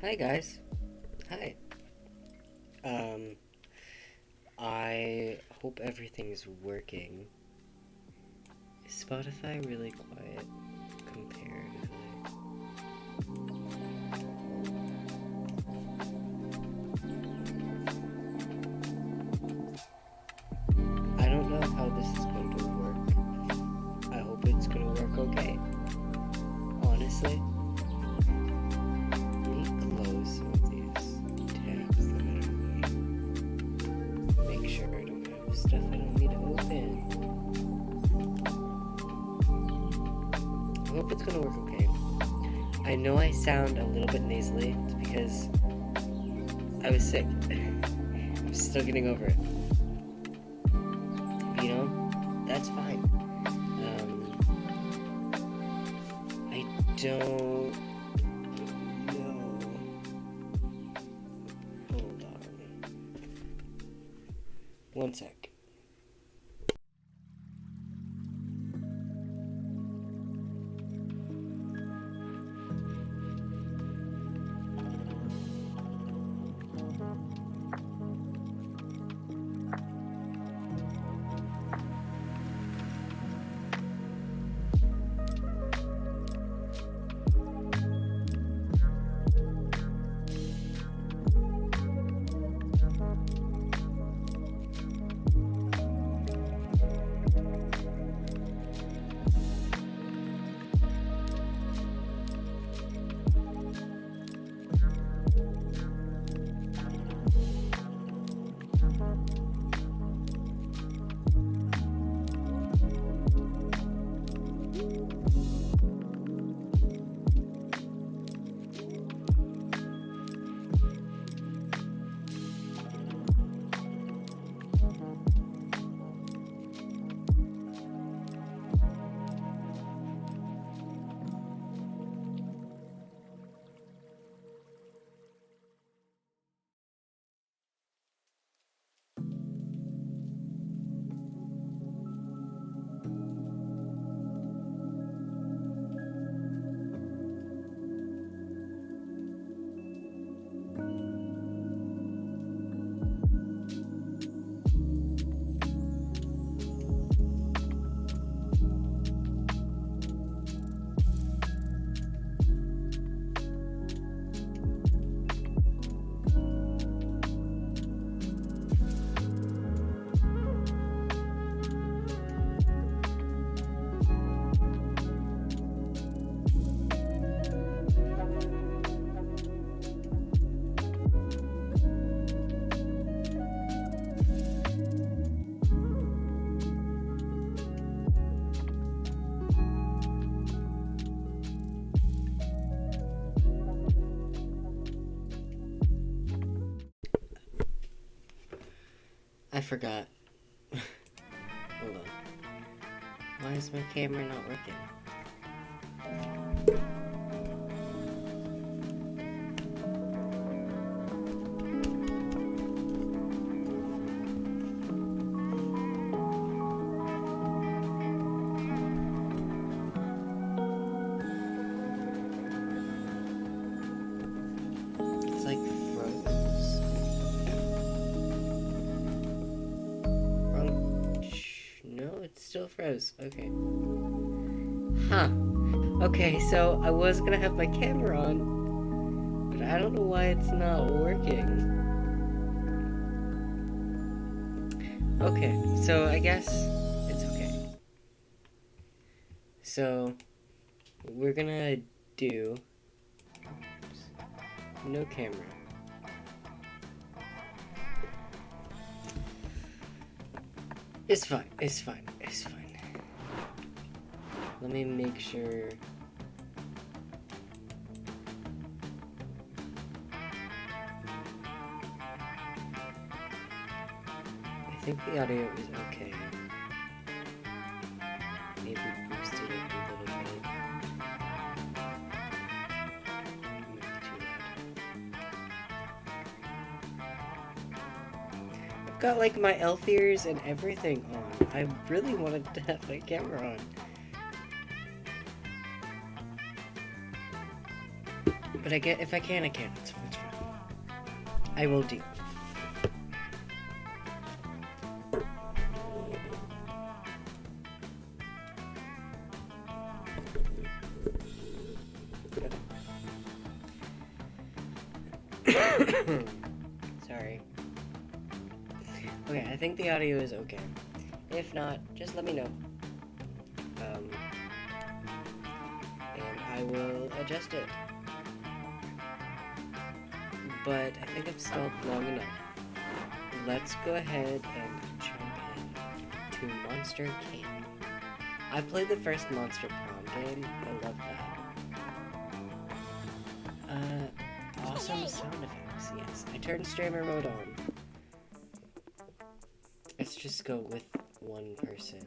Hi guys. Hi. Um, I hope everything's working. Is Spotify really quiet comparatively? I don't know how this is going to work. I hope it's going to work okay. Honestly. Let me close some of these tabs that I don't need. Make sure I don't have stuff I don't need to open. I hope it's gonna work okay. I know I sound a little bit nasally. It's because I was sick. I'm still getting over it. But, that's fine. I don't know. Hold on. One sec. I forgot. Hold on. Why is my camera not working? It's like froze. Wrong. No, it's still froze. Okay. Huh. Okay, so I was gonna have my camera on, but I don't know why it's not working. Okay, so I guess it's okay. So we're gonna do no camera. It's fine. It's fine. It's fine. Let me make sure. I think the audio is okay. Maybe boosted it a little bit. Might be too loud. I've got like my elf ears and everything on. I really wanted to have my camera on. But if I can, I can. It's fine. I will deal. Sorry. Okay, I think the audio is okay. If not, just let me know. And I will adjust it. But I think I've stalled long enough. Let's go ahead and jump in to Monster Camp. I played the first Monster Prom game. I love that. Awesome sound effects, yes. I turned streamer mode on. Let's just go with one person.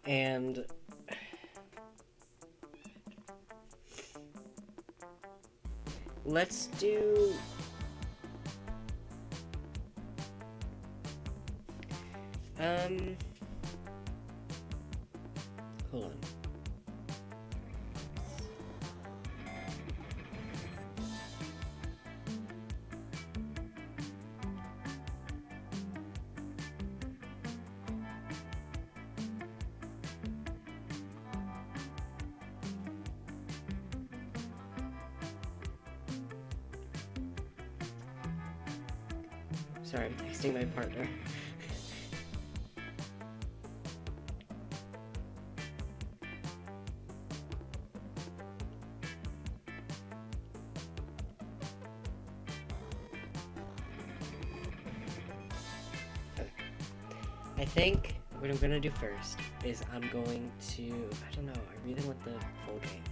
And let's do hold on. Sorry, I'm texting my partner. Okay. I think what I'm gonna do first is I'm going to, I don't know, I really want the full game.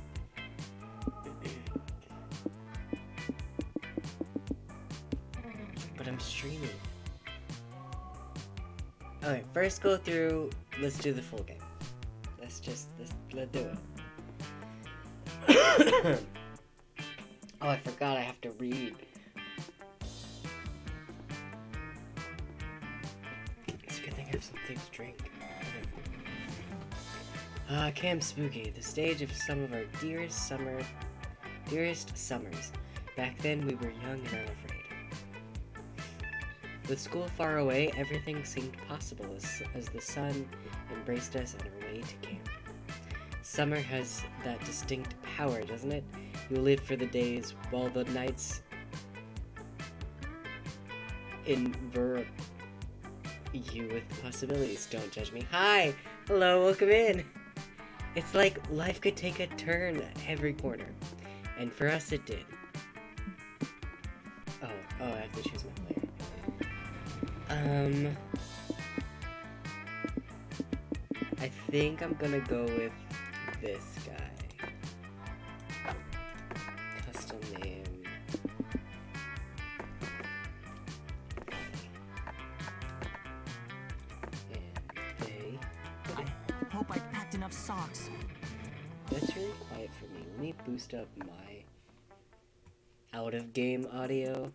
But I'm streaming. Alright, first go through, let's do the full game. Let's do it. Oh, I forgot I have to read. It's a good thing I have something to drink. Camp Spooky, the stage of some of our dearest summers. Back then, we were young and unafraid. With school far away, everything seemed possible as the sun embraced us on our way to camp. Summer has that distinct power, doesn't it? You live for the days while the nights envelop you with possibilities. Don't judge me. Hi! Hello, welcome in! It's like life could take a turn at every corner. And for us, it did. Oh, I have to choose my player. I think I'm gonna go with this guy. Custom name. And they. I hope I packed enough socks. That's really quiet for me. Let me boost up my out of game audio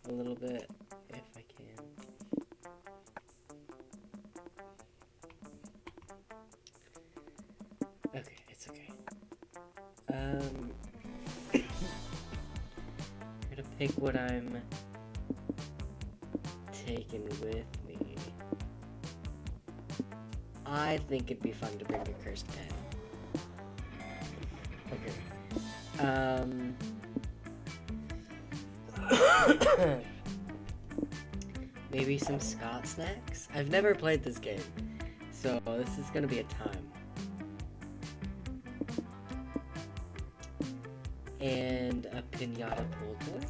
a little bit if I can. Okay, it's okay. I'm gonna pick what I'm taking with me. I think it'd be fun to bring a cursed pen. Okay. Maybe some Scott snacks? I've never played this game, so this is gonna be a time. And a pinata pool toy.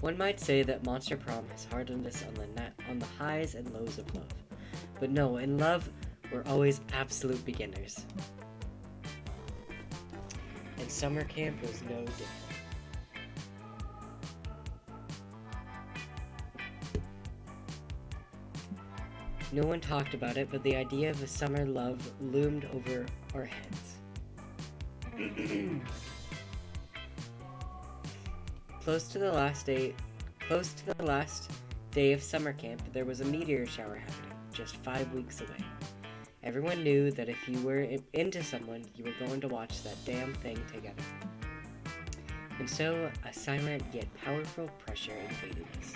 One might say that Monster Prom has hardened us on the highs and lows of love. But no, in love, we're always absolute beginners. And summer camp was no different. No one talked about it, but the idea of a summer love loomed over our heads. Close to the last day of summer camp, there was a meteor shower happening, just 5 weeks away. Everyone knew that if you were into someone, you were going to watch that damn thing together. And so, a silent yet powerful pressure invaded us.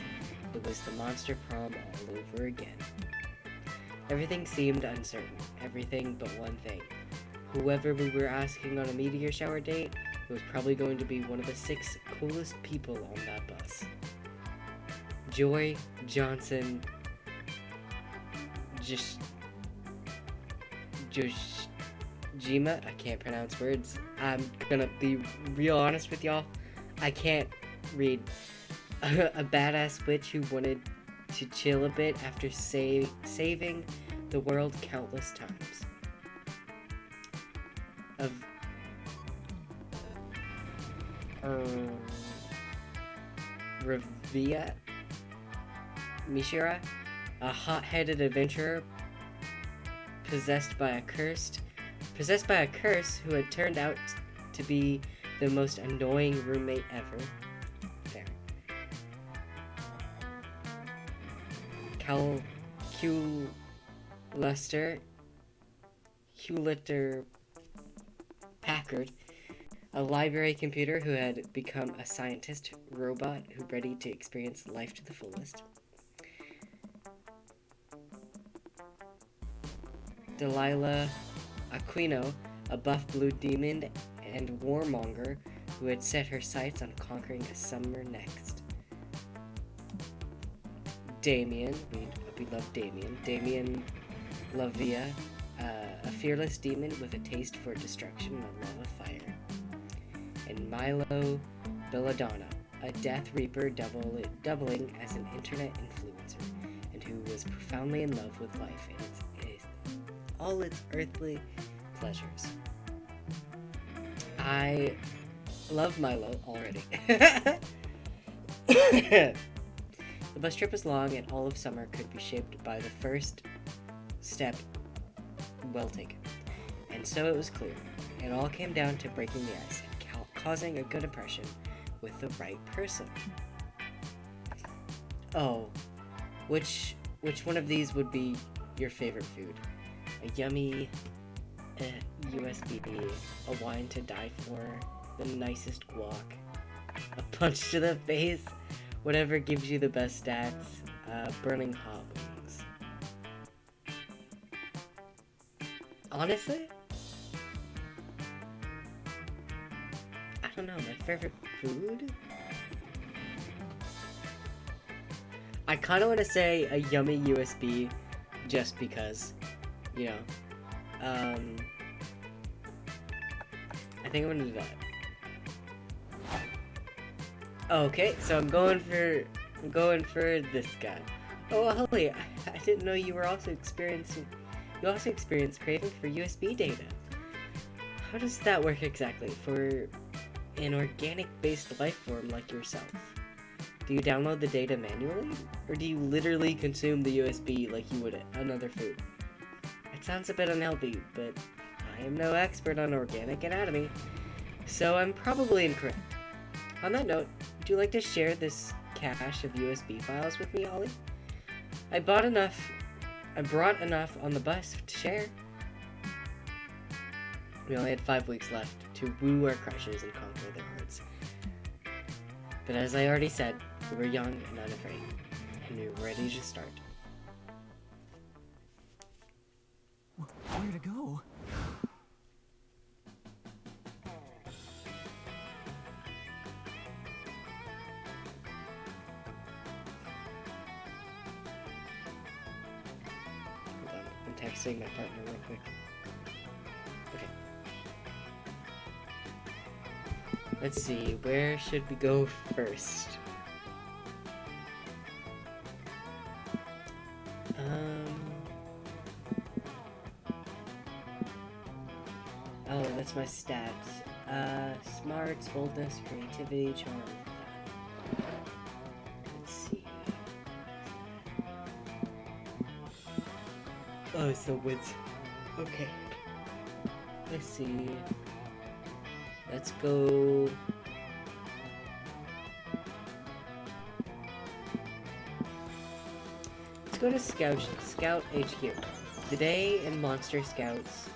It was the monster prom all over again. Everything seemed uncertain. Everything but one thing. Whoever we were asking on a meteor shower date, it was probably going to be one of the 6 coolest people on that bus. Joy Johnson Jima, I can't pronounce words. I'm gonna be real honest with y'all. I can't read. A badass witch who wanted to chill a bit after saving the world countless times. Ravia Mishira, a hot-headed adventurer possessed by a curse who had turned out to be the most annoying roommate ever. Fair. Hewlett Packard, a library computer who had become a scientist robot who ready to experience life to the fullest. Delilah Aquino, a buff blue demon and warmonger who had set her sights on conquering a summer next. Damien, we love Damien. Damien Lavia, a fearless demon with a taste for destruction and a love of fire. And Milo Belladonna, a Death Reaper doubling as an internet influencer, and who was profoundly in love with life and all its earthly pleasures. I love Milo already. The bus trip was long, and all of summer could be shaped by the first step well taken. And so it was clear. It all came down to breaking the ice and causing a good impression with the right person. Oh, which one of these would be your favorite food? A yummy USB, a wine to die for, the nicest guac, a punch to the face, whatever gives you the best stats, burning hot wings. Honestly, I don't know, my favorite food? I kind of want to say a yummy USB just because, you know, I think I'm gonna do that. Okay, so I'm going for this guy. Oh, Holly, I didn't know you also experience craving for USB data. How does that work exactly for an organic-based life form like yourself? Do you download the data manually, or do you literally consume the USB like you would another food? It sounds a bit unhealthy, but I am no expert on organic anatomy, so I'm probably incorrect. On that note, would you like to share this cache of USB files with me, Ollie? I brought enough on the bus to share. We only had 5 weeks left to woo our crushes and conquer their hearts. But as I already said, we were young and unafraid, and we were ready to start. Where to go? Hold on, I'm texting my partner real quick. Okay. Let's see, where should we go first? Oh, that's my stats. Smarts, boldness, creativity, charm. Let's see. Oh, so wits. Okay. Let's see. Let's go. Let's go to Scout HQ. The day in Monster Scouts,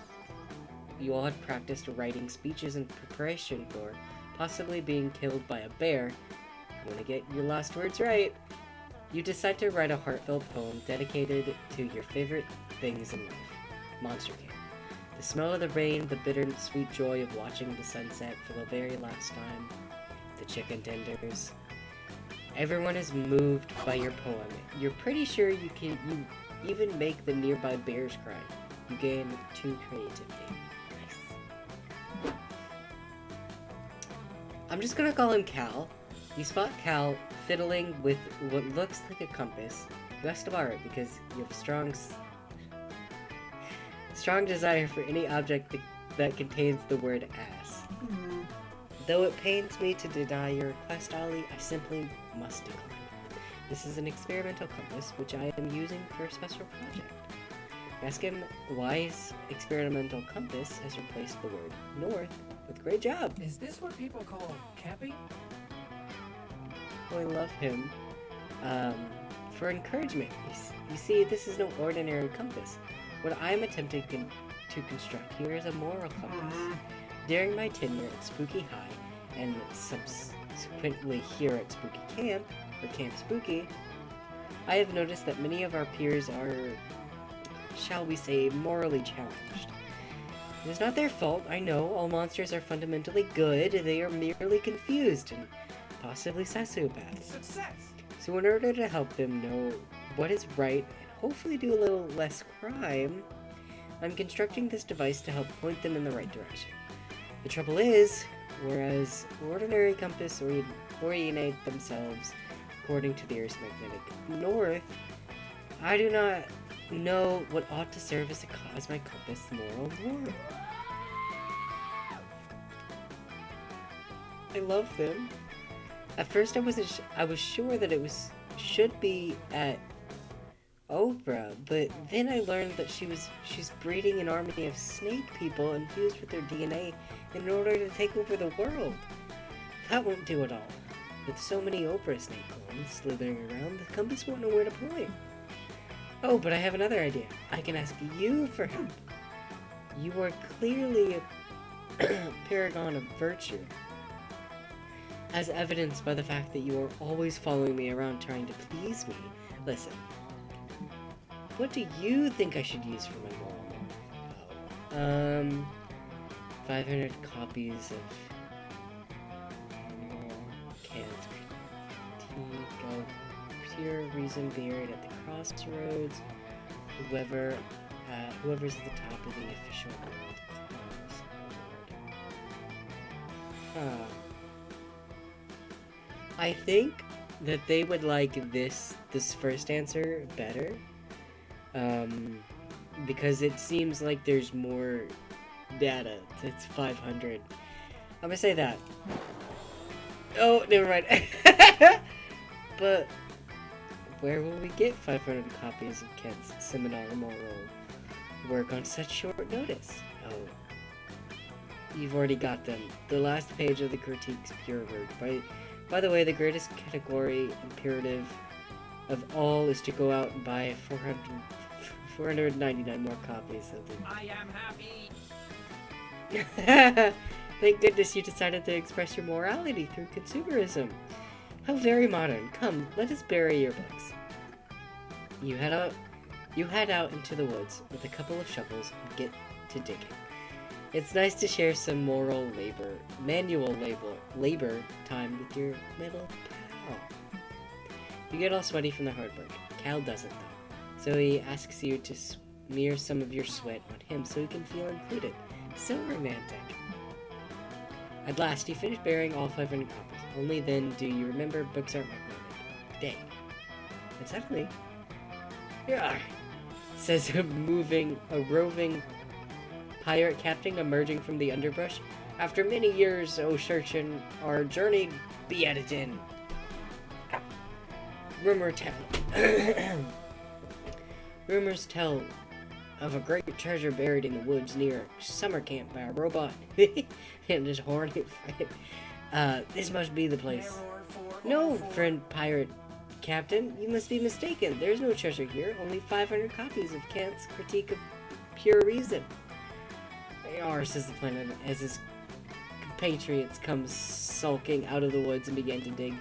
you all had practiced writing speeches in preparation for possibly being killed by a bear. You want to get your last words right. You decide to write a heartfelt poem dedicated to your favorite things in life. Monster Camp. The smell of the rain, the bitter and sweet joy of watching the sunset for the very last time, the chicken tenders. Everyone is moved by your poem. You're pretty sure you even make the nearby bears cry. You gain 2 creativity. Nice. I'm just gonna call him Cal. You spot Cal fiddling with what looks like a compass. You ask to borrow it because you have strong desire for any object that contains the word ass. Though it pains me to deny your request, Ollie, I simply must decline. This is an experimental compass, which I am using for a special project. Ask him why his experimental compass has replaced the word north with great job. Is this what people call camping? I love him for encouragement. You see, this is no ordinary compass. What I am attempting to construct here is a moral compass. During my tenure at Spooky High, and subsequently here at Spooky Camp, or Camp Spooky, I have noticed that many of our peers are, shall we say, morally challenged. It is not their fault, I know. All monsters are fundamentally good. They are merely confused and possibly sociopaths. Success! So in order to help them know what is right and hopefully do a little less crime, I'm constructing this device to help point them in the right direction. The trouble is, whereas ordinary compass orient themselves according to the Earth's magnetic north, I do not know what ought to serve as a cause my compass moral north. I love them. At first, I was sure that it should be at Oprah, but then I learned that she's breeding an army of snake people infused with their DNA in order to take over the world. That won't do it all. With so many Oprah snake clones slithering around, the compass won't know where to point. Oh, but I have another idea. I can ask you for help. You are clearly a paragon of virtue, as evidenced by the fact that you are always following me around trying to please me. Listen, what do you think I should use for my moral north? 500 copies of cans critique of pure reason buried at the crossroads. Whoever's at the top of the official world award. I think that they would like this first answer better, because it seems like there's more data. It's 500. I'm gonna say that. Oh, never mind. But where will we get 500 copies of Kent's seminar moral work on such short notice? Oh, you've already got them. The last page of the critique's pure word. By the way, the greatest category imperative of all is to go out and buy 499 more copies of the... I am happy! Thank goodness you decided to express your morality through consumerism. How very modern. Come, let us bury your books. You head out into the woods with a couple of shovels and get to digging. It's nice to share some manual labor time with your little pal. You get all sweaty from the hard work. Cal doesn't though, so he asks you to smear some of your sweat on him so he can feel included. So romantic. At last, you finish burying all 500 copies. Only then do you remember books aren't magnetic. Dang. And suddenly, yeah, says a roving pirate captain emerging from the underbrush. After many years, O searching our journey, be at it in. Rumors tell of a great treasure buried in the woods near summer camp by a robot and his horny friend. This must be the place. No, friend pirate Captain, you must be mistaken. There's no treasure here. Only 500 copies of Kant's Critique of Pure Reason. Arr, says the planet, as his compatriots come sulking out of the woods and begin to dig.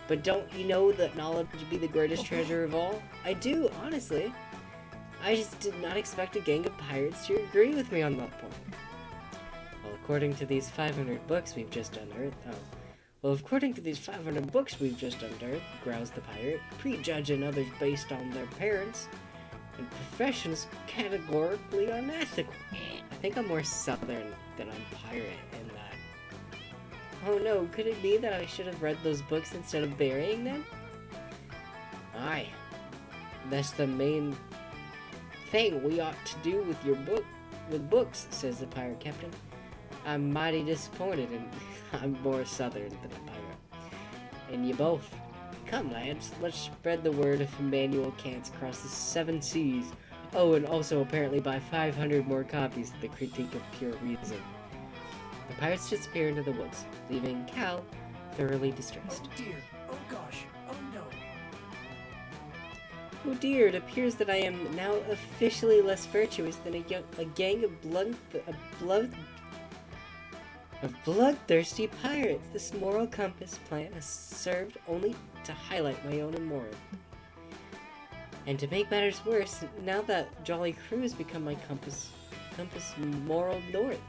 But don't you know that knowledge would be the greatest treasure of all? I do, honestly. I just did not expect a gang of pirates to agree with me on that point. Well, according to these 500 books we've just unearthed... according to these 500 books we've just unearthed, growls the pirate, prejudging others based on their parents, and professions categorically unethical. I think I'm more southern than I'm pirate in that. Oh no, could it be that I should have read those books instead of burying them? Aye. That's the main thing we ought to do with books, says the pirate captain. I'm mighty disappointed, and I'm more southern than a pirate. And you both. Come, lads, let's spread the word of Immanuel Kant's across the 7 seas. Oh, and also apparently buy 500 more copies of the Critique of Pure Reason. The pirates disappear into the woods, leaving Cal thoroughly distressed. Oh dear. Oh gosh. Oh no. Oh dear, it appears that I am now officially less virtuous than a gang of bloodthirsty pirates. This moral compass plan has served only to highlight my own immoral. And to make matters worse, now that Jolly Crew has become my compass moral north,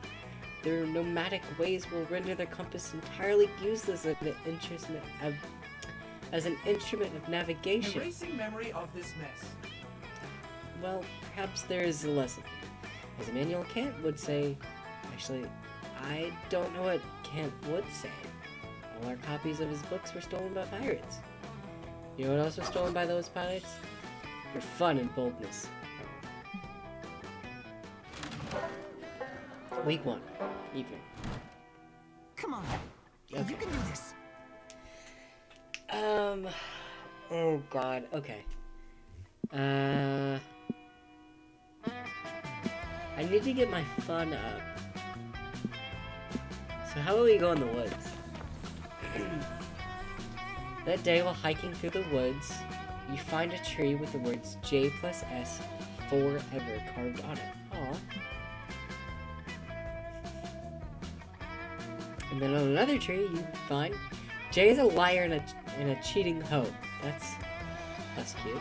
their nomadic ways will render their compass entirely useless as an instrument of navigation. Erasing memory of this mess. Well, perhaps there is a lesson. As Immanuel Kant would say, actually, I don't know what Kant would say. All our copies of his books were stolen by pirates. You know what else was stolen by those pirates? Your fun and boldness. Week 1. Evening. Come on. Okay. You can do this. Oh god, okay. I need to get my fun up. So how about we go in the woods? That day while hiking through the woods, you find a tree with the words J plus S forever carved on it. Aw. And then on another tree, you find J is a liar and a cheating hoe. That's cute.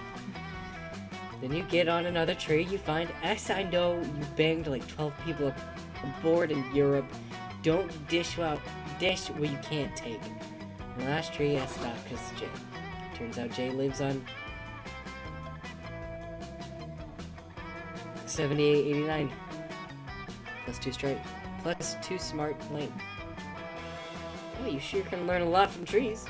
Then you get on another tree, you find S. I know you banged like 12 people aboard in Europe. Don't dish what you can't take. And the last tree, S. Because J. Turns out J lives on 7889. Plus 2 straight. Plus 2 smart lane. Oh, you sure can learn a lot from trees.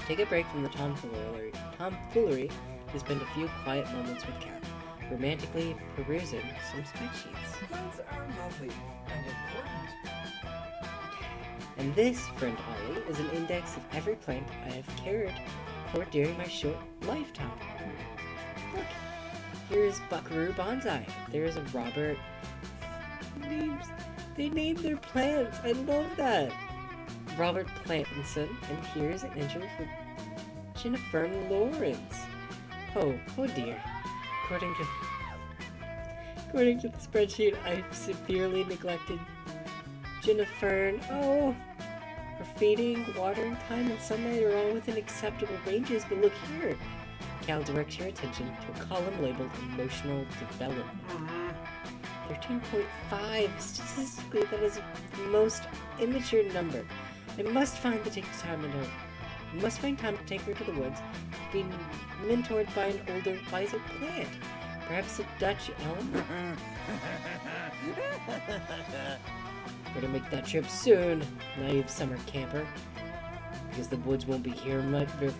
Take a break from the tomfoolery to spend a few quiet moments with Kat, romantically perusing some spreadsheets. Plants are lovely and important. And this, friend Ollie, is an index of every plant I have cared for during my short lifetime. Look, here's Buckaroo Bonsai. There's a Robert. They named their plants. I love that. Robert Plantinson, and here's an entry for Jennifer Lawrence. Oh dear. According to the spreadsheet, I've severely neglected Jennifer. Oh, her feeding, watering time, and sunlight are all within acceptable ranges, but look here. Cal directs your attention to a column labeled Emotional Development. 13.5. Statistically, that is the most immature number. I must find time to take her to the woods, being mentored by an older, wiser plant. Perhaps a Dutch elm? Better make that trip soon, naive summer camper. Because the woods won't be here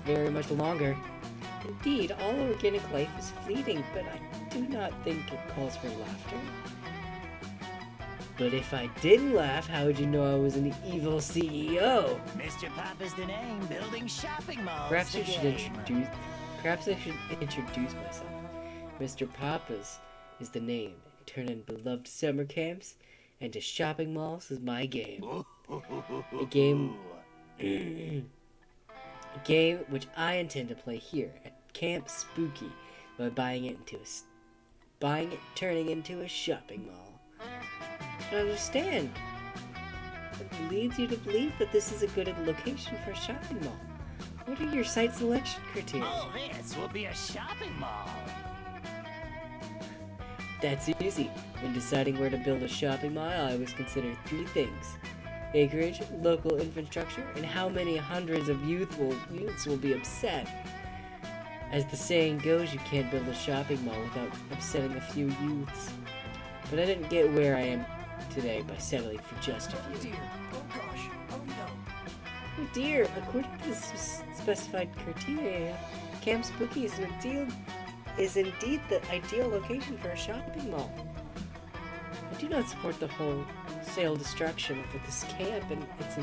very much longer. Indeed, all organic life is fleeting, but I do not think it calls for laughter. But if I didn't laugh, how would you know I was an evil CEO? Mr. Pop is the name, building shopping malls. Perhaps I should introduce myself. Mr. Papa's is the name. Turning beloved summer camps into shopping malls is my game. A game A game which I intend to play here at Camp Spooky by turning into a shopping mall. I don't understand. What leads you to believe that this is a good location for a shopping mall? What are your site selection criteria? Oh, this will be a shopping mall. That's easy. When deciding where to build a shopping mall, I always consider three things: acreage, local infrastructure, and how many hundreds of youths will be upset. As the saying goes, you can't build a shopping mall without upsetting a few youths. But I didn't get where I am today by settling for just a Oh few. dear. Oh gosh. Oh no. Oh dear, according to the specified criteria, Camp Spooky is indeed the ideal location for a shopping mall. I do not support the wholesale destruction of this camp and its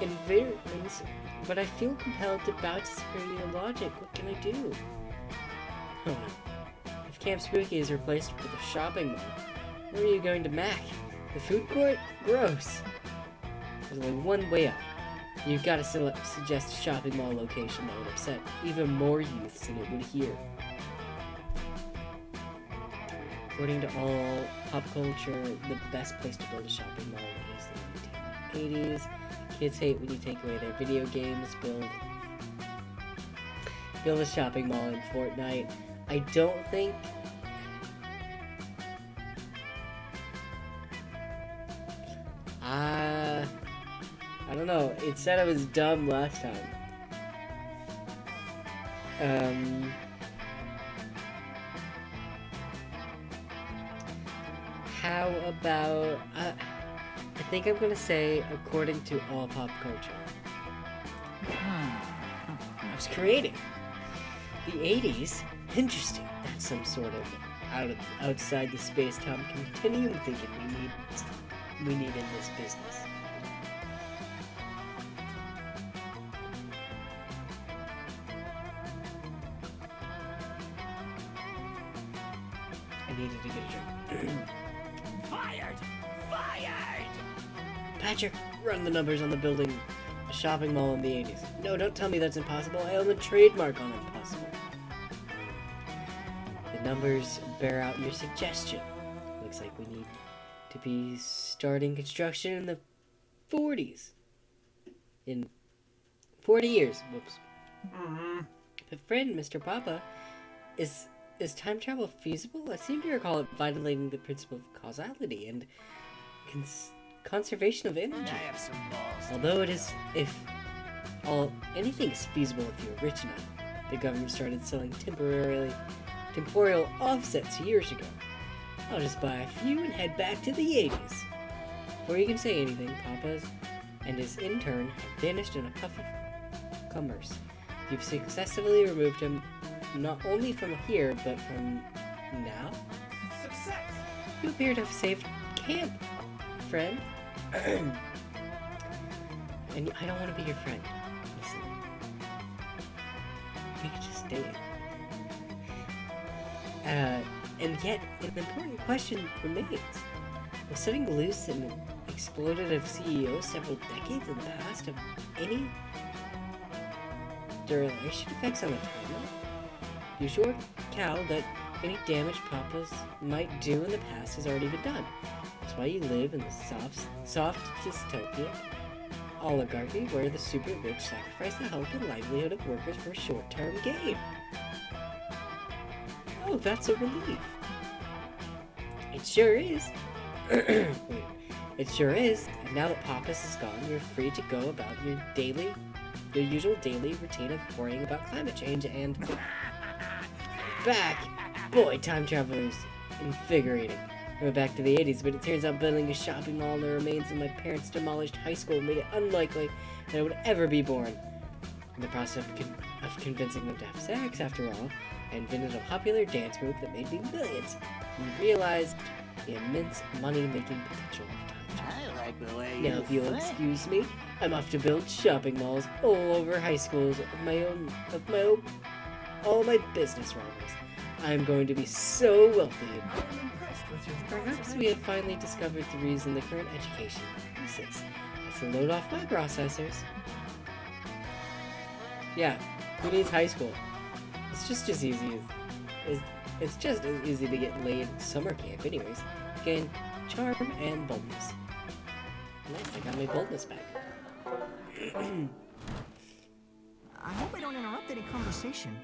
environments, but I feel compelled to bow to superior logic. What can I do? Oh no. If Camp Spooky is replaced with a shopping mall, where are you going to Mac? The food court? Gross. There's only one way up. You've got to suggest a shopping mall location that would upset even more youths than it would here. According to all pop culture, the best place to build a shopping mall is the 1980s. Kids hate when you take away their video games. Build a shopping mall in Fortnite. I don't think... I don't know. It said I was dumb last time. How about... I think I'm gonna say according to all pop culture. I was creating. The 80s? Interesting. That's some sort of outside the space-time continuum thinking we need in this business. I needed to get a drink. Fired! Fired! Patrick, run the numbers on the building a shopping mall in the 80s. No, don't tell me that's impossible. I own the trademark on impossible. The numbers bear out your suggestion. Looks like we need to be starting construction in the 40s. In 40 years. Whoops. But friend, Mr. Papa, is time travel feasible? I seem to recall it violating the principle of causality and conservation of energy. I have some balls. Although anything's feasible if you're rich enough. The government started selling temporal offsets years ago. I'll just buy a few and head back to the 80s. Before you can say anything, Papa and his intern have vanished in a puff of commerce. You've successfully removed him not only from here, but from now? Success. You appear to have saved camp, friend. And I don't want to be your friend. Listen. We could just date. And yet, an important question remains. Was setting loose an exploitative CEO several decades in the past of any duration effects on the timeline? You sure, Cal, that any damage Papa's might do in the past has already been done. That's why you live in the soft dystopia oligarchy where the super rich sacrifice the health and livelihood of workers for short-term gain. Oh, that's a relief. It sure is. Wait, it sure is. And now that Pappas is gone, you're free to go about your usual daily routine of worrying about climate change and... Back! Boy, time travel is invigorating. I went back to the 80s, but it turns out building a shopping mall in the remains of my parents' demolished high school made it unlikely that I would ever be born. In the process of convincing them to have sex, after all, I invented a popular dance move that made me millions, and realized the immense money-making potential of time travel. I like the way Now, if you'll excuse me, I'm off to build shopping malls all over high schools all my business rivals. I'm going to be so wealthy. I'm impressed with your Perhaps we have finally discovered the reason the current education crisis has to load off my processors. Yeah, who needs high school? It's just as easy as it's just as easy to get laid at summer camp, anyways. Again, charm and boldness. Nice, I got my boldness back. I hope I don't interrupt any conversation.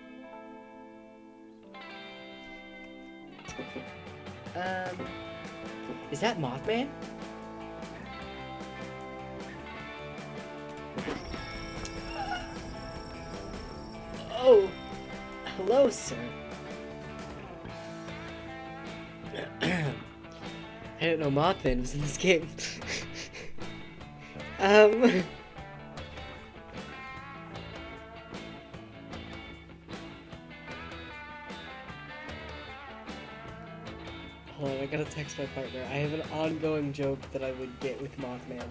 Is that Mothman? Oh, hello, sir. I didn't know Mothman was in this game. Hold on, I gotta text my partner. I have an ongoing joke that I would get with Mothman.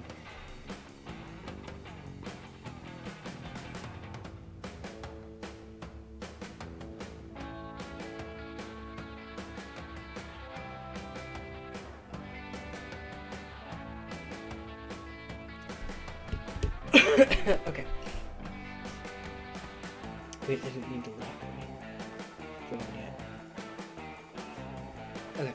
Okay. Wait, I didn't mean to lock my phone yet. Okay.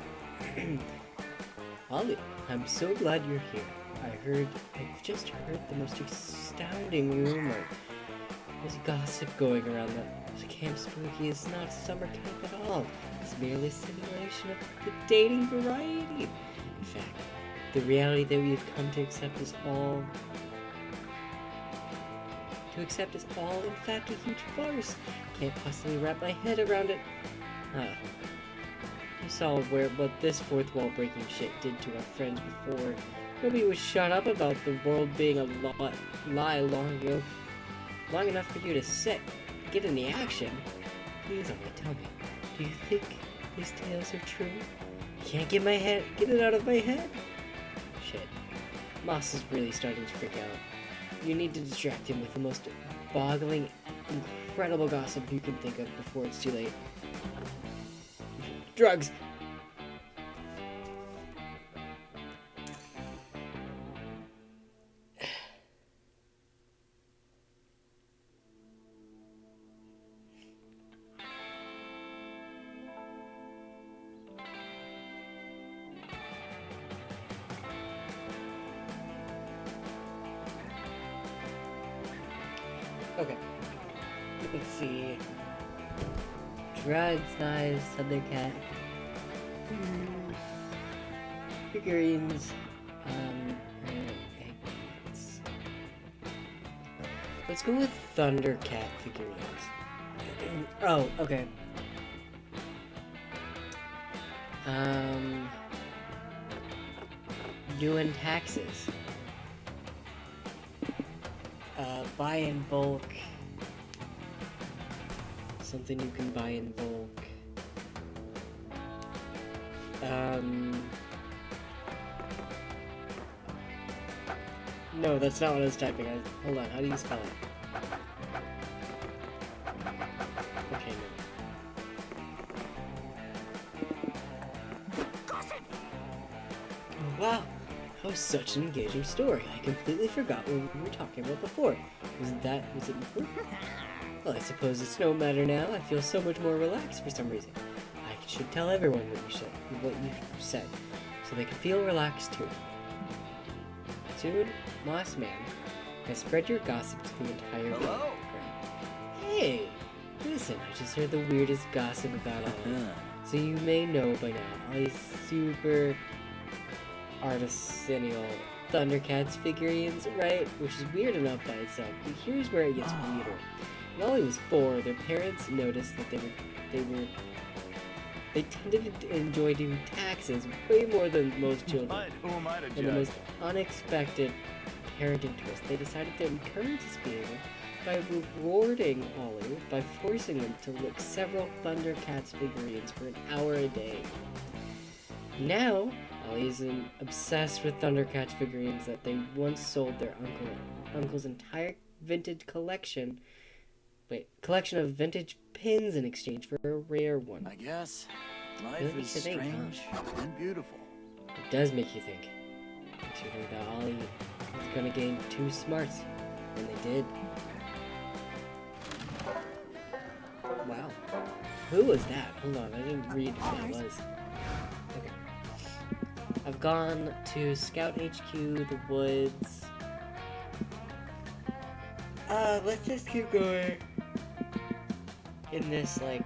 Ollie, I'm so glad you're here. I've just heard the most astounding rumor. There's gossip going around that the Camp Spooky is not summer camp at all. It's merely a simulation of the dating variety. In fact, the reality that we've come to accept is all in fact a huge farce. Can't possibly wrap my head around it. You saw what this fourth wall breaking shit did to our friends before. Nobody was shut up about the world being a lie long enough for you to get in the action. Please only tell me, do you think these tales are true? I can't get it out of my head. Shit. Moss is really starting to freak out. You need to distract him with the most boggling, incredible gossip you can think of before it's too late. Drugs! Okay. Let's see. Drugs, knives, Thundercat. Figurines. And eggs. Let's go with Thundercat figurines. Oh, okay. Doing taxes. Buy in bulk. Something you can buy in bulk. No, that's not what I was typing. Hold on, how do you spell it? Okay, no. Oh, wow, that was such an engaging story. I completely forgot what we were talking about before. Was it important? Well, I suppose it's no matter now. I feel so much more relaxed for some reason. I should tell everyone what you said, so they can feel relaxed too. Soon, Moss Man has spread your gossip to the entire world. Hey, listen, I just heard the weirdest gossip about Ollie. So you may know by now, Ollie's super artisanal Thundercats figurines, right? Which is weird enough by itself, but here's where it gets weirder. When Ollie was 4, their parents noticed that they tended to enjoy doing taxes way more than most children. And the most unexpected parenting twist, they decided to encourage this behavior by rewarding Ollie by forcing them to look several Thundercats figurines for an hour a day. Now, Ollie is obsessed with Thundercats figurines that they once sold their uncle's entire vintage collection of vintage pins in exchange for a rare one. I guess life Really is makes you think, strange and beautiful. It does make you think. Makes you think that Ollie is gonna gain 2 smarts, and they did. Who was that? Hold on, I didn't read who it was. Okay. I've gone to Scout HQ, the woods. Let's just keep going in this, like,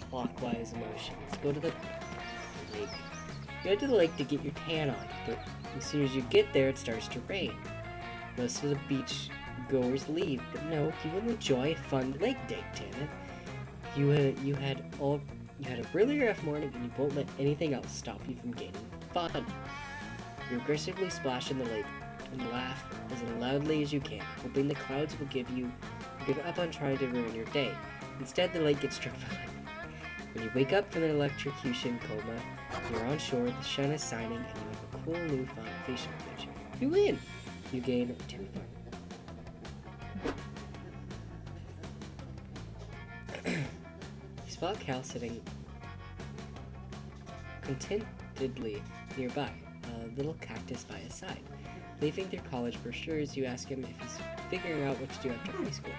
clockwise motion. Let's go to the lake. You go to the lake to get your tan on, but as soon as you get there, it starts to rain. Most of the beach goers leave, but no, you will enjoy a fun lake day, damn it. You had a really rough morning, and you won't let anything else stop you from gaining fun. You aggressively splash in the lake and laugh as loudly as you can, hoping the clouds will give up on trying to ruin your day. Instead, the lake gets struck by lightning. When you wake up from an electrocution coma, you're on shore, the sun is shining, and you have a cool new facial image. You win! You gain 2 fun. You spot Cal sitting contentedly nearby, a little cactus by his side. Leafing through college brochures, you ask him if he's figuring out what to do after high school.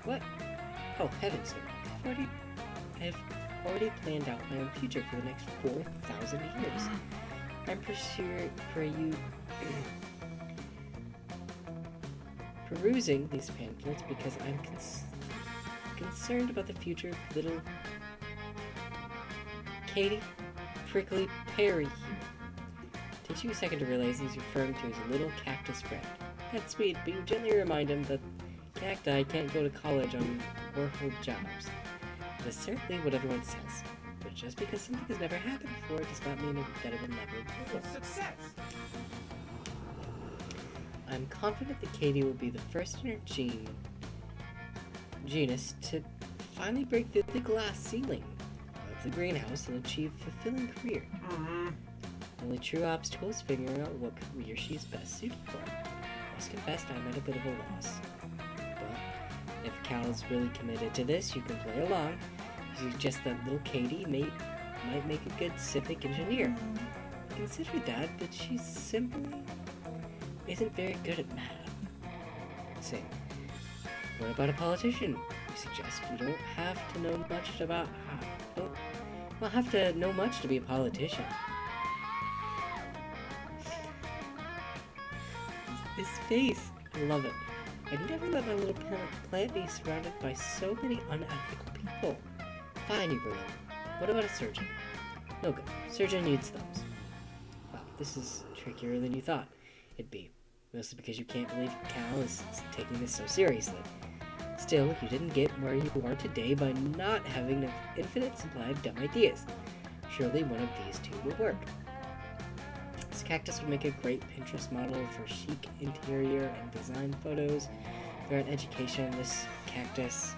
What? Oh, heavens, no. I've already planned out my own future for the next 4,000 years. I'm perusing these pamphlets because I'm concerned about the future of little Katie Prickly Perry here. Takes you a second to realize he's referring to his little cactus friend. That's sweet, but you gently remind him that cacti can't go to college on Warhol jobs. That is certainly what everyone says. But just because something has never happened before does not mean that it will never will. Success! I'm confident that Katie will be the first in her genus to finally break through the glass ceiling of the greenhouse and achieve a fulfilling career. The only true obstacle is figuring out what career she is best suited for. I must confess I'm at a bit of a loss. But if Cal is really committed to this, you can play along. You suggest that little Katie might make a good civic engineer. Consider that, but she simply isn't very good at math. Say, what about a politician? You suggest you don't have to know much about have to know much to be a politician. His face, I love it. I'd never let my little plant be surrounded by so many unethical people. Fine, you Berlin. What about a surgeon? No good. Surgeon needs thumbs. Wow, this is trickier than you thought it'd be. Mostly because you can't believe Cal is taking this so seriously. Still, you didn't get where you are today by not having an infinite supply of dumb ideas. Surely one of these two will work. This cactus would make a great Pinterest model for chic interior and design photos. Throughout education, this cactus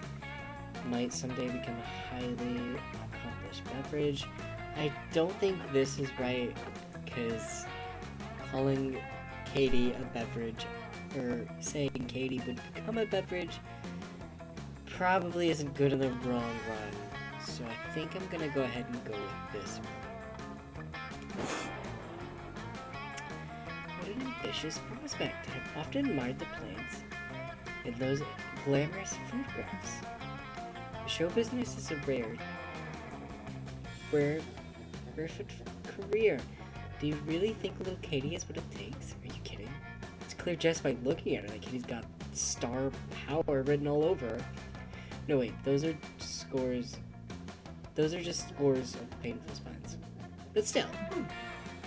might someday become a highly accomplished beverage. I don't think this is right, because calling Katie a beverage, or saying Katie would become a beverage, probably isn't good in the long run. So I think I'm gonna go ahead and go with this one. What an ambitious prospect. I've often admired the plants in those glamorous photographs. The show business is a rare career. Do you really think little Katie is what it takes? Are you kidding? It's clear just by looking at her that Katie's got star power written all over her. No wait, those are just scores of painful spines. But still,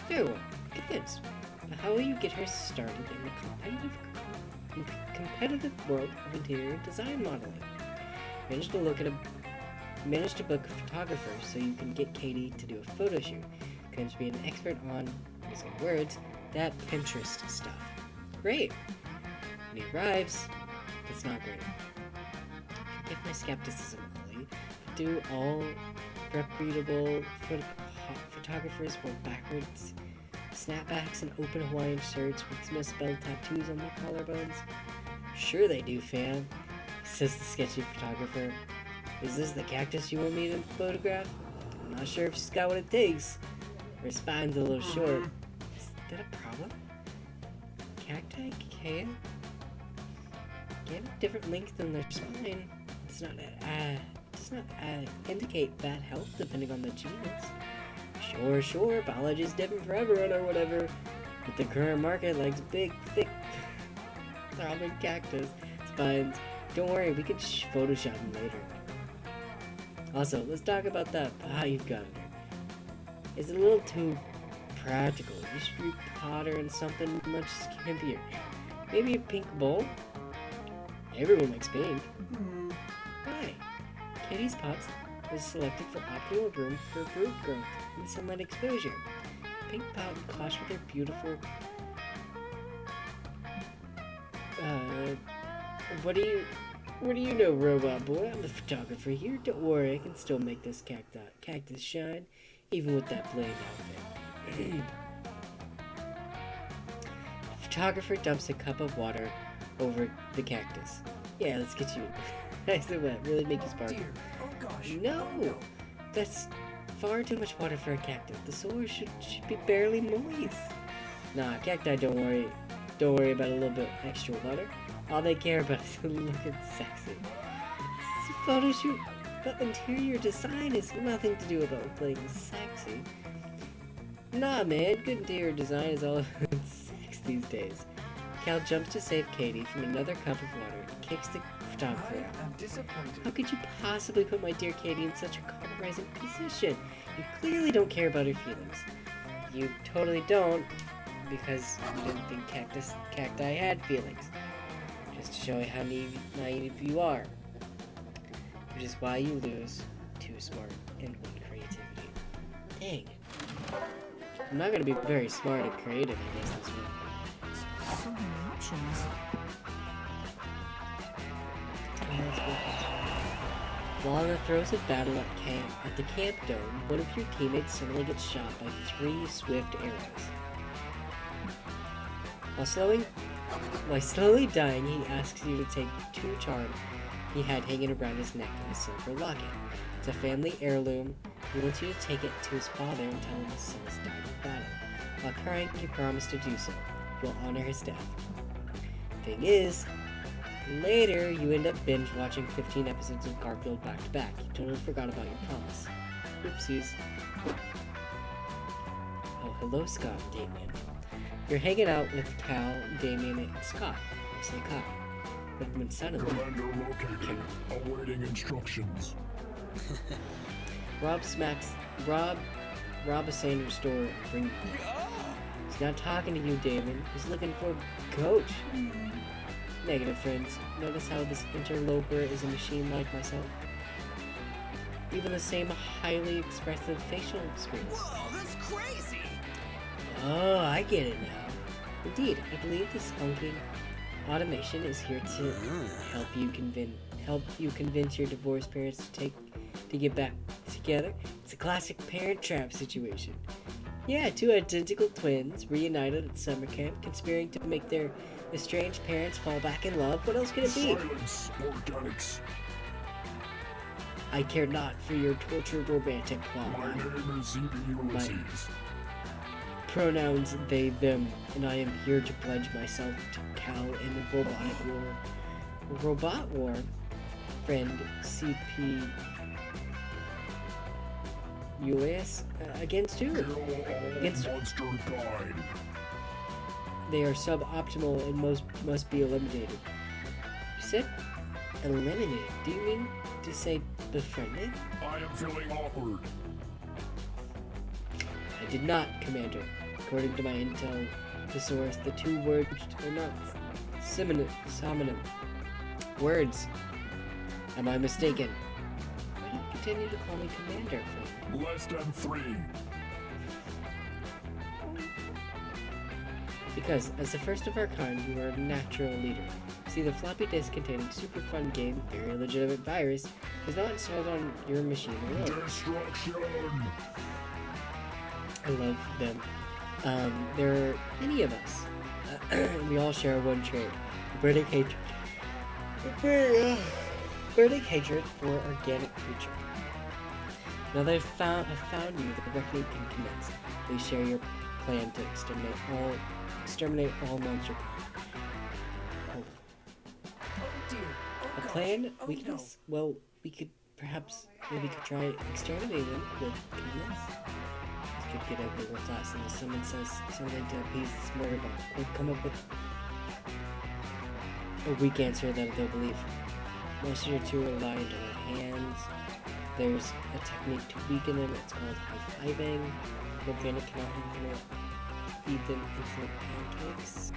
very well, convinced. But how will you get her started in the competitive world of interior design modeling? Manage to book a photographer so you can get Katie to do a photo shoot. Claims to be an expert on, using words, that Pinterest stuff. Great. When he arrives, it's not great. Forgive my skepticism, Ollie. Do all reputable photographers wear backwards snapbacks and open Hawaiian shirts with misspelled tattoos on their collarbones? Sure they do, fam, says the sketchy photographer. Is this the cactus you want me to photograph? I'm not sure if she's got what it takes. Her spine's a little short. Is that a problem? Cacti can have different length than their spine. It's not does not indicate bad health depending on the genus. Sure, biology is different for everyone or whatever, but the current market likes big, thick, throbbing cactus spines. Don't worry, we can Photoshop them later. Also, let's talk about that pot you've got in there. It's a little too practical. You should repotter in something much skimpier. Maybe a pink bowl? Everyone likes pink. Why? Katie's pots was selected for optimal room for root growth and sunlight exposure. Pink pot would clash with their beautiful. What do you know, robot boy? I'm the photographer here. Don't worry, I can still make this cactus shine, even with that plain outfit. The photographer dumps a cup of water over the cactus. Yeah, let's get you nice and wet. Really make you sparkle. Dear. Oh gosh. No! Oh no. That's far too much water for a cactus. The soil should be barely moist. Nah, cacti don't worry about a little bit extra water. All they care about is looking sexy. It's a photo shoot, but interior design has nothing to do about looking sexy. Nah, man, good interior design is all about sex these days. Cal jumps to save Katie from another cup of water and kicks the photographer out. I am disappointed. How could you possibly put my dear Katie in such a compromising position? You clearly don't care about her feelings. You totally don't, because you didn't think cacti had feelings. Just to show you how naive you are. Which is why you lose 2 smart and 1 creativity. Dang. I'm not gonna be very smart and creative, I guess, this one. So many options. While in the throes of battle at the camp dome, one of your teammates suddenly gets shot by 3 swift arrows. While slowly dying, he asks you to take 2 charms he had hanging around his neck in a silver locket. It's a family heirloom. He wants you to take it to his father and tell him his son's died in battle. While crying, you promise to do so. You'll honor his death. Thing is, later you end up binge watching 15 episodes of Garfield back to back. You totally forgot about your promise. Oopsies. Oh, hello, Scott and Damien. You're hanging out with Cal, Damien, and Scott. Mostly Kyle. But when suddenly, Commander located. Awaiting instructions. Rob a Sanders store and bring you. He's not talking to you, Damon. He's looking for Coach. Negative, friends. Notice how this interloper is a machine like myself? Even the same highly expressive facial screens. Whoa, that's crazy. Oh, I get it now. Indeed, I believe this hunking automation is here to help you convince your divorced parents to get back together. It's a classic parent trap situation. Yeah, 2 identical twins reunited at summer camp, conspiring to make their estranged parents fall back in love. What else could it be? Silence, organics. I care not for your tortured romantic plot. My name is E.B. Ulysses. Pronouns they, them, and I am here to pledge myself to Cal in the robotic war. Robot war? Friend CP US? Against who? Kill all Against- monster kind. They are suboptimal and must be eliminated. You said eliminated. Do you mean to say befriended? I am feeling awkward. I did not, Commander. According to my intel thesaurus, the 2 words are not synonym words. Am I mistaken? Why do you continue to call me Commander, friend? Less than 3. Because, as the first of our kind, you are a natural leader. See, the floppy disk containing super fun game, very legitimate virus, is not installed on your machine alone. Destruction. I love them. There are many of us. We all share one trait: burning hatred. Burning hatred for organic creature. Now that I've found you, the reckoning can commence. We share your plan to exterminate all monster. Oh dear. Oh A gosh. plan? Oh Weakness? Well, we could Perhaps maybe could try exterminating them with kindness. This could get ugly real fast, and if someone says something to appease this murder bot, we'll come up with a weak answer that they'll believe. Most of your two are reliant on our hands. There's a technique to weaken them. It's called high-fiving. Organic cannot feed them infinite pancakes.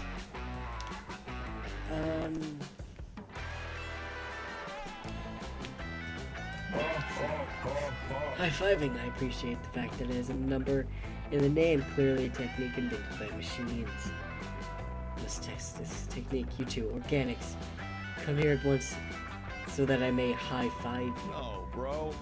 High-fiving, I appreciate the fact that it has a number in the name, clearly a technique invented by machines. Let's test this technique, you two, organics. Come here at once so that I may high-five you. No, bro.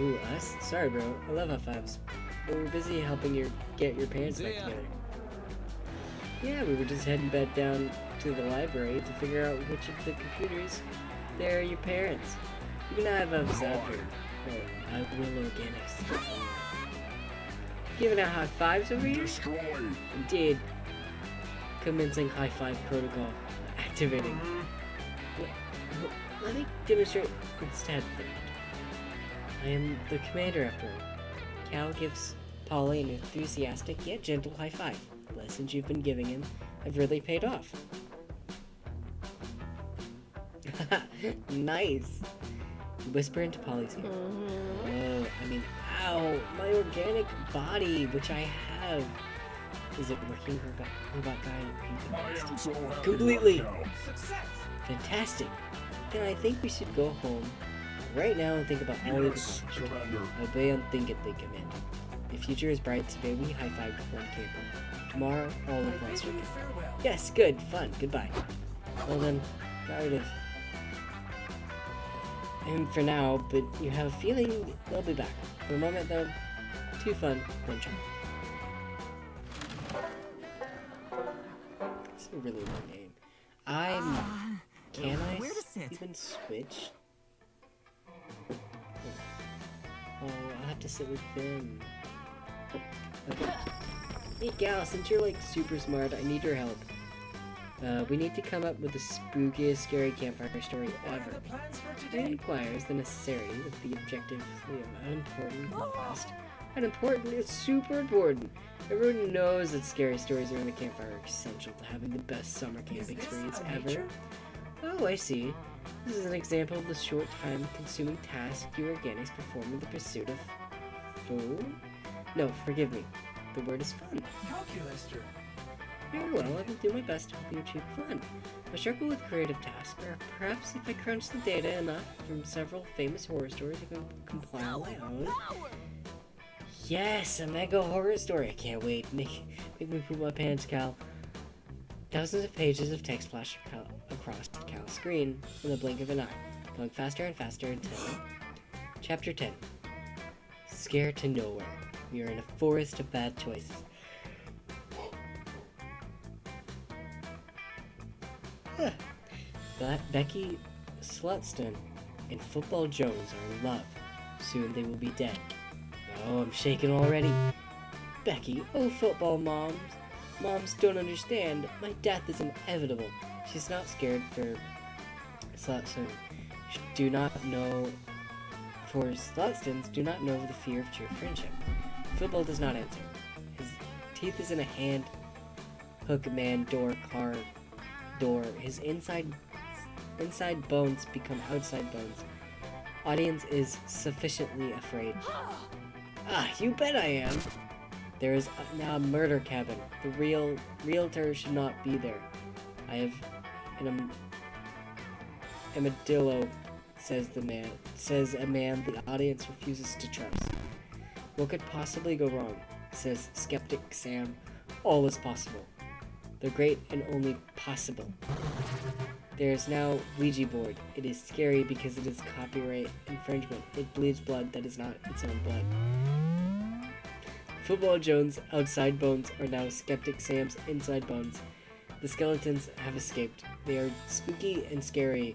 Ooh, us? Sorry, bro. I love high-fives. But we're busy helping get your parents back together. Yeah, we were just heading back down to the library to figure out which of the computers they're your parents. You can have a zapper. Oh, I will organics. Giving out high fives over here? Destroy. Indeed. Commencing high five protocol. Activating. Let me demonstrate instead. I am the commander after all. Cal gives Polly an enthusiastic yet gentle high five. The lessons you've been giving him have really paid off. Nice. Whisper into Polly's ear. Oh, I mean, ow, my organic body, which I have. Is it working, robot guy? I am so happy Completely. right now. Success! Fantastic. Then I think we should go home right now and think about all of Yes, the Commander. Obey unthinkingly, Commander. The future is bright. Today we high-fived one camper. Tomorrow, all of I us bid are you farewell. Yes, good, fun, goodbye. Well then, got rid of him for now, but you have a feeling they'll be back. For a moment though, too fun, one charm. It's a really long name. Can I where to sit? even switch? Oh, I'll have to sit with them. Okay. Hey Gal, since you're like super smart, I need your help. We need to come up with the spookiest, scary campfire story What are ever. the plans for It today? requires the necessity with the objective of unimportant last. Unimportant is super important. Everyone knows that scary stories around the campfire are essential to having the best summer Is camping this experience a ever. nature? Oh, I see. This is an example of the short time consuming task you organics perform in the pursuit of food? No, forgive me. The word is fun. Calculator. Very well, I will do my best to help you achieve fun. I struggle with creative tasks, or perhaps if I crunch the data enough from several famous horror stories, I can compile my own. Yes, a mega horror story. I can't wait. Make me poop my pants, Cal. Thousands of pages of text flash across Cal's screen in the blink of an eye, going faster and faster until... Chapter 10. Scared to nowhere. We are in a forest of bad choices. But Becky Slutston and Football Jones are in love. Soon they will be dead. Oh, I'm shaking already. Becky, oh football moms. Moms don't understand. My death is inevitable. She's not scared for Slutston. Do not know... For Slutstons, do not know the fear of true friendship. Football does not answer. His teeth is in a hand, hook, man, door, car, door. His inside bones become outside bones. Audience is sufficiently afraid. Ah, you bet I am. There is now a murder cabin. The realtor should not be there. I have an armadillo, says a man the audience refuses to trust. What could possibly go wrong? Says skeptic Sam. All is possible. The great and only possible. There is now Ouija board. It is scary because it is copyright infringement. It bleeds blood that is not its own blood. Football Jones' outside bones are now Skeptic Sam's inside bones. The skeletons have escaped. They are spooky and scary.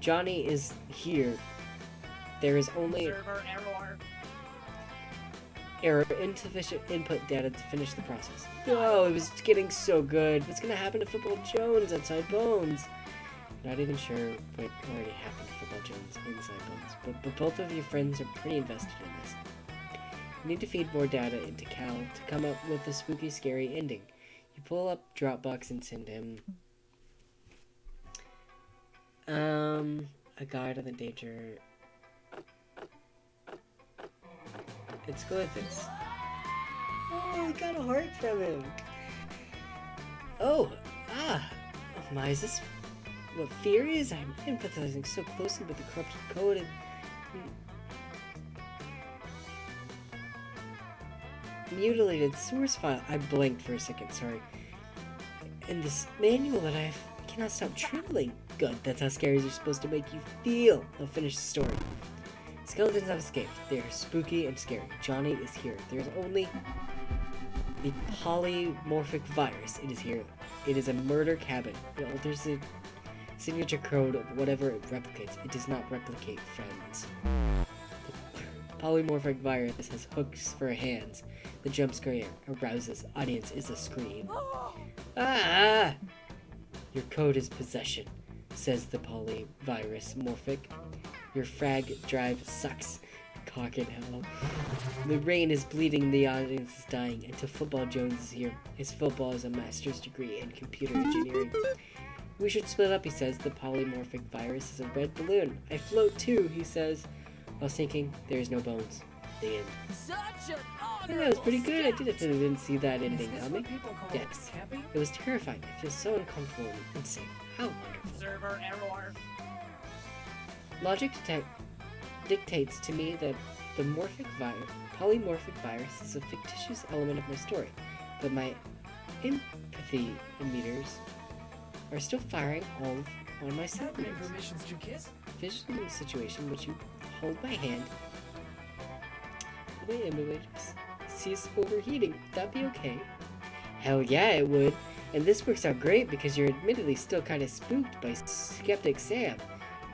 Johnny is here. There is only Server error, insufficient input data to finish the process. Oh, it was getting so good. What's gonna happen to Football Jones' outside bones? Not even sure what already happened to Football Jones inside Bones, but both of your friends are pretty invested in this. You need to feed more data into Cal to come up with a spooky, scary ending. You pull up Dropbox and send him a guide on the danger. Let's go with this. Oh, I got a heart from him. Oh, my, is this what fear is? I'm empathizing so closely with the corrupted code and mutilated source file. I blinked for a second, sorry. And this manual that I cannot stop trembling. Good, that's how scaries are supposed to make you feel. I'll finish the story. Skeletons have escaped. They are spooky and scary. Johnny is here. There's only the polymorphic virus. It is here. It is a murder cabin. It alters the signature code of whatever it replicates. It does not replicate friends. The polymorphic virus has hooks for hands. The jump scare arouses. Audience is a scream. Ah! Your code is possession, says the polyvirus morphic. Your frag drive sucks. Cock in hell. The rain is bleeding, the audience is dying, until Football Jones is here. His football is a master's degree in computer engineering. We should split up, he says. The polymorphic virus is a red balloon. I float too, he says. While sinking, there is no bones. The end. Such an honor. Yeah, that was pretty good. I didn't see that ending Is this coming. what people call Yes. camping? It was terrifying. I feel so uncomfortable and safe. How wonderful. Server error. Logic dictates to me that the polymorphic virus is a fictitious element of my story, but my empathy meters are still firing all on my sentiments. Permissions to kiss? Visually the situation which you hold my hand. The emulator cease overheating. Would that be okay? Hell yeah, it would. And this works out great because you're admittedly still kind of spooked by Skeptic Sam.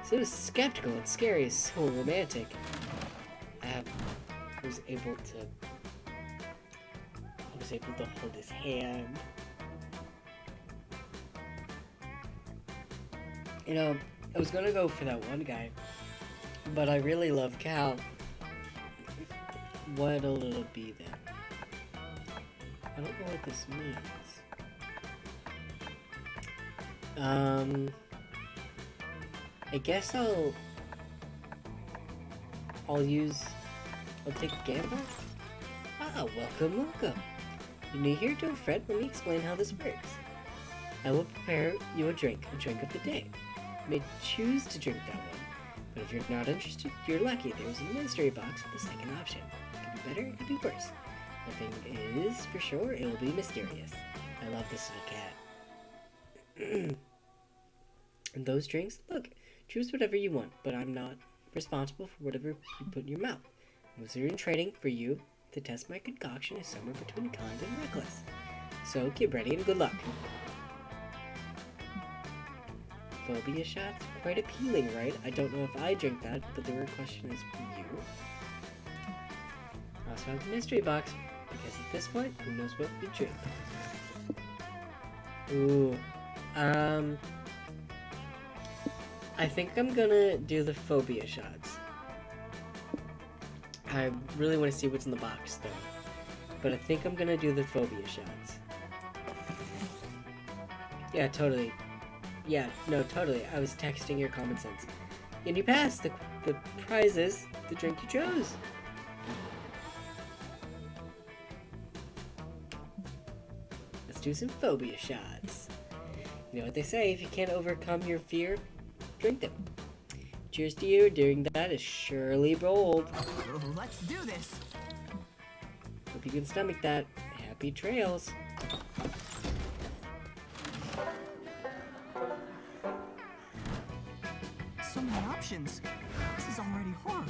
So skeptical and scary is so romantic. I was able to hold his hand. You know, I was gonna go for that one guy, but I really love Cal. What'll it be then? I don't know what this means. I guess I'll take a gamble. Ah, welcome. You're new here, don't fret. Let me explain how this works. I will prepare you a drink of the day. You may choose to drink that one, but if you're not interested, you're lucky. There's a mystery box with the second option. It could be better, it could be worse. Nothing is for sure, it will be mysterious. I love this little cat. And those drinks, look, choose whatever you want, but I'm not responsible for whatever you put in your mouth. I'm considering trading for you to test my concoction is somewhere between kind and reckless. So get ready and good luck. Phobia shots? Quite appealing, right? I don't know if I drink that, but the real question is for you. I also have the mystery box, because at this point, who knows what we drink. Ooh. I think I'm gonna do the phobia shots. I really want to see what's in the box, though. But I think I'm gonna do the phobia shots. Yeah, totally. Yeah, no, totally. I was texting your common sense. And you passed! The prize is the drink you chose! Let's do some phobia shots. You know what they say, if you can't overcome your fear, drink them. Cheers to you, doing that is surely bold. Let's do this. Hope you can stomach that. Happy trails. So many options. This is already hard.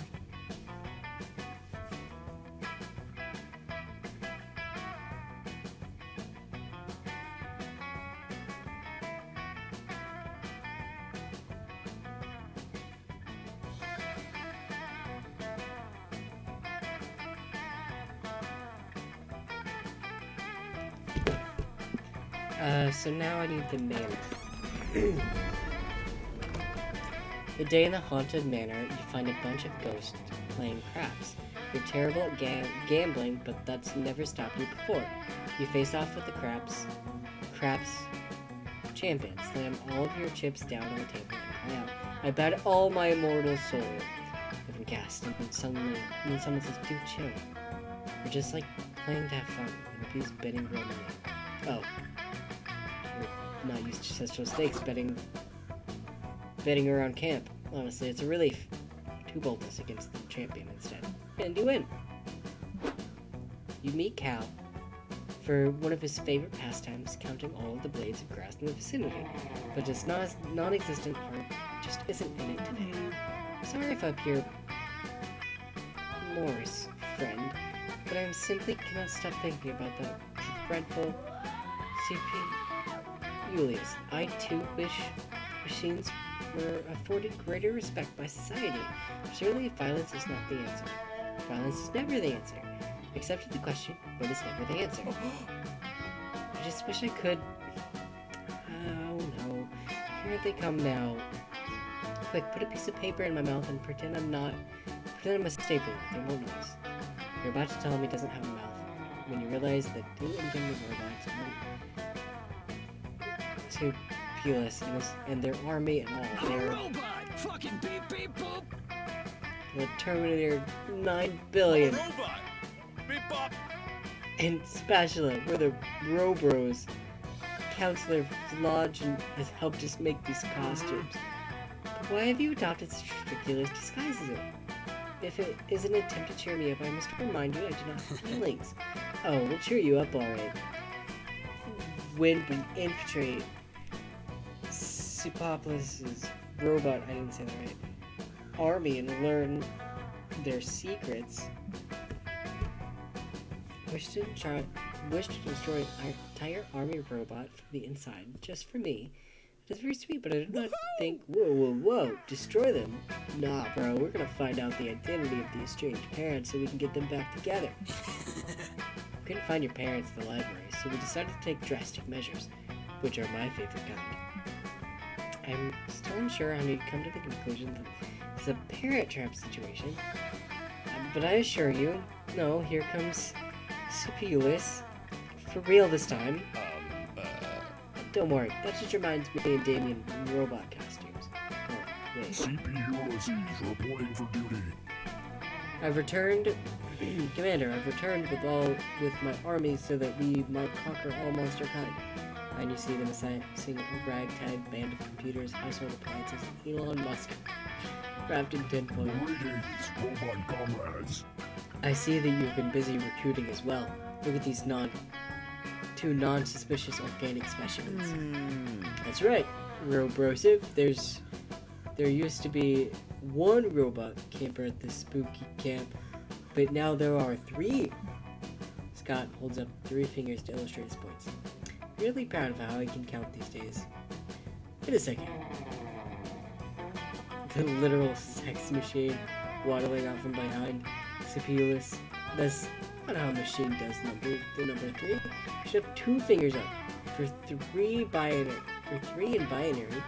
So now I need the mana. The day in the haunted manor, you find a bunch of ghosts playing craps. You're terrible at gambling, but that's never stopped you before. You face off with the craps champion. Slam all of your chips down on the table and cry out, "I bet all my immortal soul." Everyone gasps, and then someone says, "Dude, chill. We're just like playing to have fun." And repeats betting real money. Oh. You're not used to such low stakes betting around camp. Honestly, it's a relief. 2 bolters against the champion instead. And you win. You meet Cal for one of his favorite pastimes, counting all of the blades of grass in the vicinity. But his non-existent heart just isn't in it today. Sorry if I appear Morris, friend, but I simply cannot stop thinking about that dreadful CP Julius. I too wish machines were afforded greater respect by society. Surely violence is not the answer. Violence is never the answer. Accepted the question, but it's never the answer. I just wish I could. Oh no. Here they come now. Quick, put a piece of paper in my mouth and pretend I'm a stapler. They won't notice. You're about to tell him he doesn't have a mouth. When you realize that two independent robots to Pulis and their army and all, they're robot! Fucking beep beep boop! the Terminator 9 billion. Robot! Beep bop! And Spatula, where the Robros, Counselor Flodge has helped us make these costumes. But why have you adopted such ridiculous disguises? If it is an attempt to cheer me up, I must remind you I do not have feelings. Oh, we'll cheer you up, alright. When we infiltrate Sipopolis' robot, I didn't say that right, army and learn their secrets, wish to destroy an entire army robot from the inside, just for me. It is very sweet, but I do not think, whoa, destroy them? Nah, bro, we're gonna find out the identity of the estranged parents so we can get them back together. We couldn't find your parents in the library, so we decided to take drastic measures, which are my favorite kind. I'm still unsure how you come to the conclusion that it's a parent trap situation, but I assure you, no, here comes Supulus, for real this time. Don't worry, that just reminds me and Damien in robot costumes. Oh, wait. CP Ulysses reporting for duty. I've returned, Commander, I've returned with my army so that we might conquer all monster kind. And you see them seeing a ragtag band of computers, household appliances, and Elon Musk wrapped in tinfoil. Greetings, robot comrades. I see that you've been busy recruiting as well. Look at these two non-suspicious organic specimens. That's right, Robrosive. There used to be one robot camper at this spooky camp, but now there are 3. Scott holds up 3 fingers to illustrate his points. Really proud of how I can count these days. Wait a second. The literal sex machine waddling out from behind Supulus. That's not how a machine does the number 3. You should have 2 fingers up. For 3 in binary,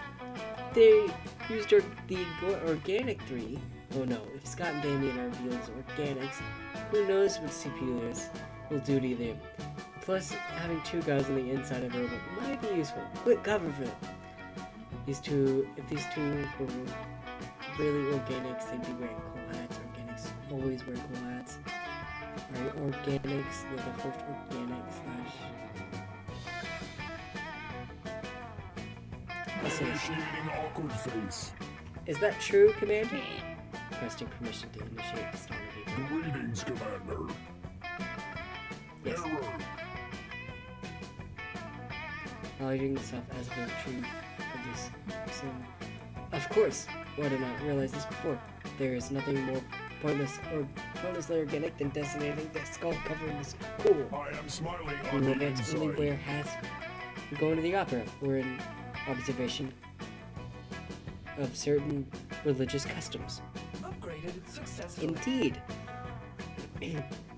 they used the organic 3. Oh no, if Scott and Damien are revealed as organics, who knows what Supulus will do to them. Plus, having 2 guys on the inside of a robot might be useful. Quick cover for them. If these two were really organics, they'd be wearing cool hats. Organics always wear cool hats. Right, organics, they're the first organic / Initiating awkward face. Is that true, Commander? Requesting permission to initiate the start of the Greetings, Commander. Yes. Error. Acknowledging the self as the truth of this sin. Of course! Why did I not realize this before? There is nothing more pointlessly organic than designating the skull covering the school. I am smiling on the Robots only inside. wear hats when going to the opera or in observation of certain religious customs. Upgraded successfully. Indeed.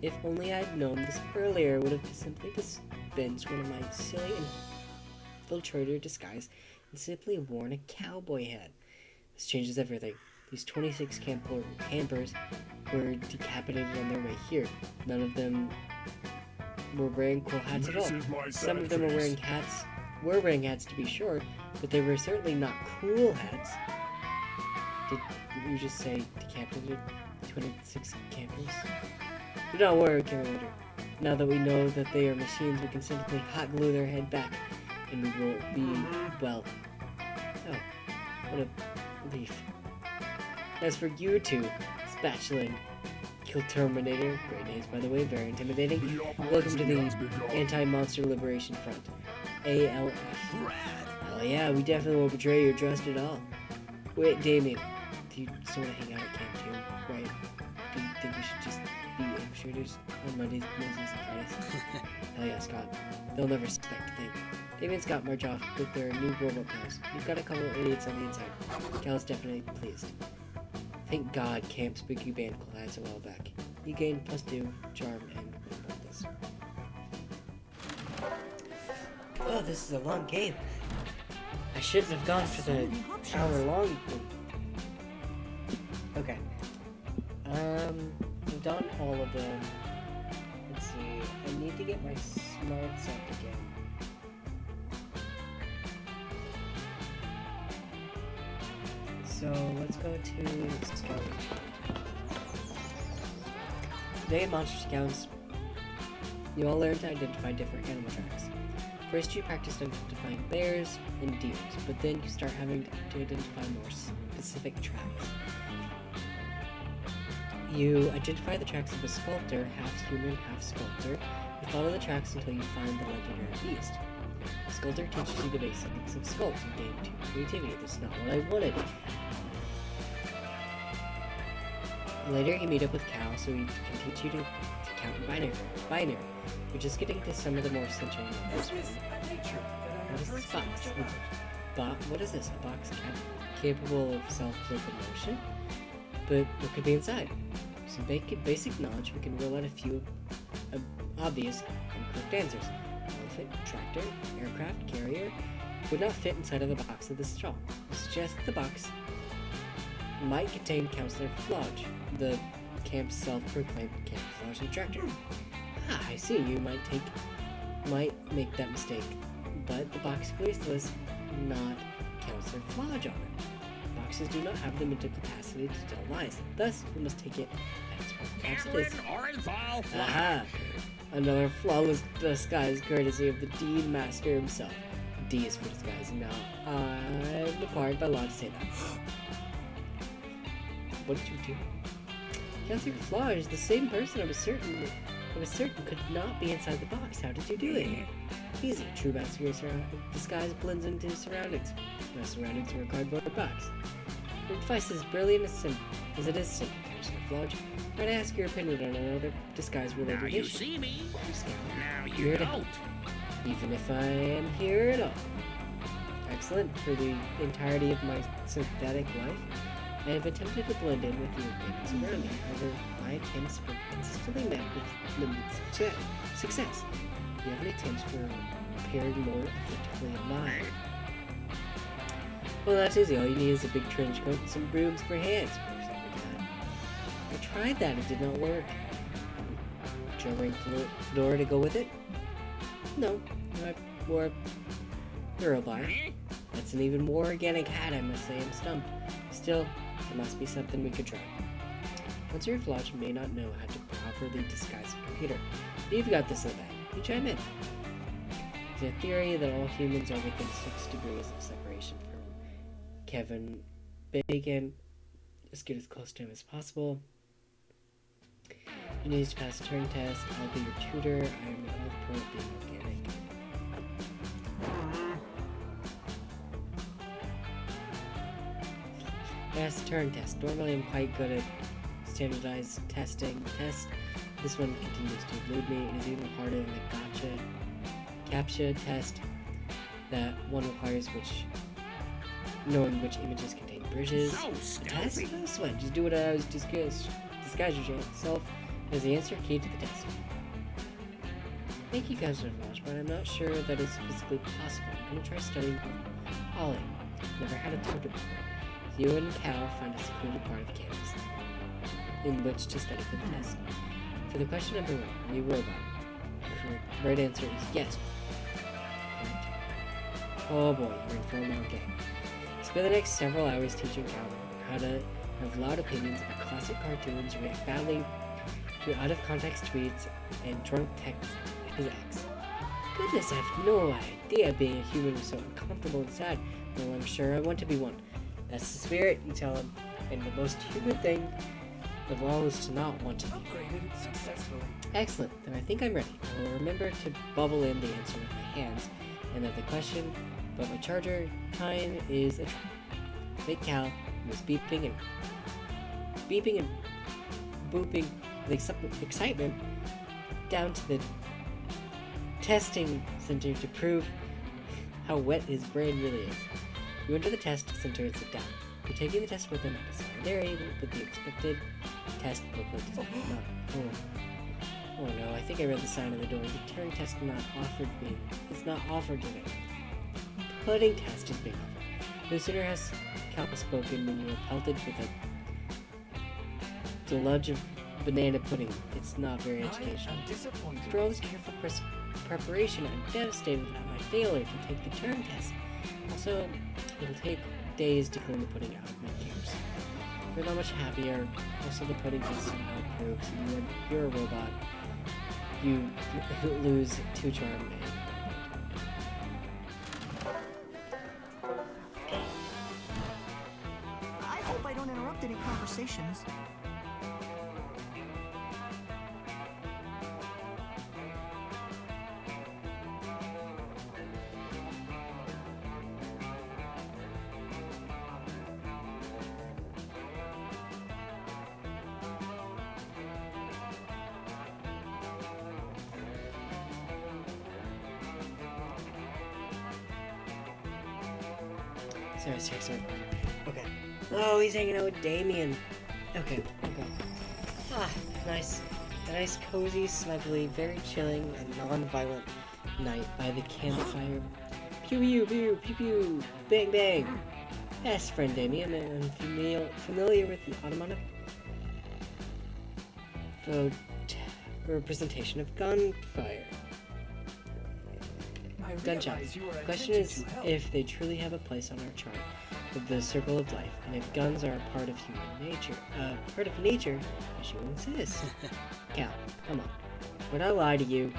If only I'd known this earlier, I would have simply dispensed one of my silly infiltrator disguise and simply worn a cowboy hat. This changes everything. These 26 campers were decapitated on their way here. None of them were wearing cool hats at all. This is my Some of sad them were face. wearing hats to be sure, but they were certainly not cool hats. Did you just say decapitated 26 campers? Do not worry, Commander. Now that we know that they are machines, we can simply hot glue their head back, and we will be, well... Oh, what a relief. As for you two, Spatula and Kill Terminator, great names by the way, very intimidating. The Welcome to uprising the has begun. Anti-Monster Liberation Front, ALF. Hell yeah, we definitely won't betray your trust at all. Wait, Damien, do you still want to hang out at Camp 2, right? Do you think we should just be shooters on Mondays, Wednesdays, and Fridays? Hell yeah, Scott. They'll never suspect a thing. Damien and Scott march off with their new robot pals. You've got a couple of idiots on the inside. Cal is definitely pleased. Thank God Camp Spooky Band collapsed a while back. You gain +2, charm, and boldness. Oh, this is a long game. I shouldn't have gone for the hour-long one. Okay. I've done all of them. Let's see. I need to get my smarts up again. So let's go to Scout. Today in Monster Scouts, you all learn to identify different animal tracks. First you practice identifying bears and deers, but then you start having to identify more specific tracks. You identify the tracks of a sculptor, half human, half sculptor. You follow the tracks until you find the legendary beast. The sculptor teaches you the basics of sculpt and gain 2 creativity. That's not what I wanted. Later, you meet up with Cal, so he can teach you to count in binary. You're just getting to some of the more central numbers. There is a nature that I What is have this heard box? so much about. What is this? A box capable of self-locomotion? But what could be inside? Some basic knowledge, we can rule out a few obvious and correct answers. Elephant, tractor, aircraft, carrier would not fit inside of the box of this straw. I suggest the box might contain Counselor Flodge, the camp's self-proclaimed camouflage instructor. Ah, I see. You might make that mistake, but the box clearly lists not Counselor Flodge on it. Boxes do not have the mental capacity to tell lies. Thus, we must take it as what perhaps it is. Aha! Another flawless disguise courtesy of the Dean Master himself. D is for disguise. Now, I'm required by law to say that. What did you do? Counselor Flodge is the same person I was certain could not be inside the box. How did you do it? Easy. True master of disguise blends into his surroundings. My surroundings were a cardboard box. Your device is brilliant as it is simple, Counselor Flodge. Might I ask your opinion on another disguise-related Now you issue? see me, Scout. now you Here to don't. help, even if I am here at all. Excellent. For the entirety of my synthetic life, I have attempted to blend in with the appearance around me. However, my attempts were consistently met with limited success. Do you have any tips for appearing more effectively alive? Well, that's easy. All you need is a big trench coat and some brooms for hands. Or something like that. I tried that. It did not work. Should I wear fedora to go with it? No. I wore a Thoroughbuy. That's an even more organic hat, I must say. I'm stumped. Still, there must be something we could try. Counselor Flodge may not know how to properly disguise a computer. But you've got this in the bag. You chime in. There's a theory that all humans are within 6 degrees of separation from Kevin Bacon. Just get as close to him as possible. You need to pass a Turing test. I'll be your tutor. I am an all-pro being organic. Pass the Turing test. Normally I'm quite good at standardized testing. This one continues to elude me. It is even harder than the CAPTCHA test. That one requires knowing which images contain bridges. So Test? stealthy. No sweat. Just do what I was disguise yourself as the answer key to the test. Thank you, Counselor Flash, but I'm not sure that it's physically possible. I'm gonna try studying Ollie. I've never had a tutor before. You and Cal find a secluded part of campus in which to study for the test. For the question number 1, are you a robot? The right answer is yes. Correct. Oh boy, you're in for a long day. Spend the next several hours teaching Cal how to have loud opinions about classic cartoons, react badly to out-of-context tweets, and drunk text his ex. Goodness, I have no idea being a human was so uncomfortable and sad. Well, I'm sure I want to be one. That's the spirit, you tell him. And the most human thing of all is to not want to be. Upgraded successfully. Excellent, then I think I'm ready. I will remember to bubble in the answer with my hands, and that the question about my charger time is a Big Cal was beeping and booping with excitement down to the testing center to prove how wet his brain really is. You enter the test center and sit down. You're taking the test with him at a solidarity with the expected test booklet is not. Oh no, I think I read the sign on the door. The Turing test is not offered today. Pudding test is being offered. No sooner has Cal spoken when you are pelted with a deluge of banana pudding. It's not very educational. I'm disappointed. After all this careful preparation, I'm devastated at my failure to take the Turing test. Also, it'll take days to clean the pudding out of my ears. You're not much happier. Also, the pudding is now proves you're a robot. You lose 2 charm. I hope I don't interrupt any conversations. Sorry. Okay. Oh, he's hanging out with Damien. Okay. Nice. A nice, cozy, snuggly, very chilling, and non-violent night by the campfire. Pew, pew, pew, bang, bang. Yes, friend Damien, I'm familiar with the automatic representation of gunfire. Gunshot. The question is if they truly have a place on our chart of the circle of life, and if guns are a part of human nature. Part of nature, as you insist. Cal, come on. Would I lie to you?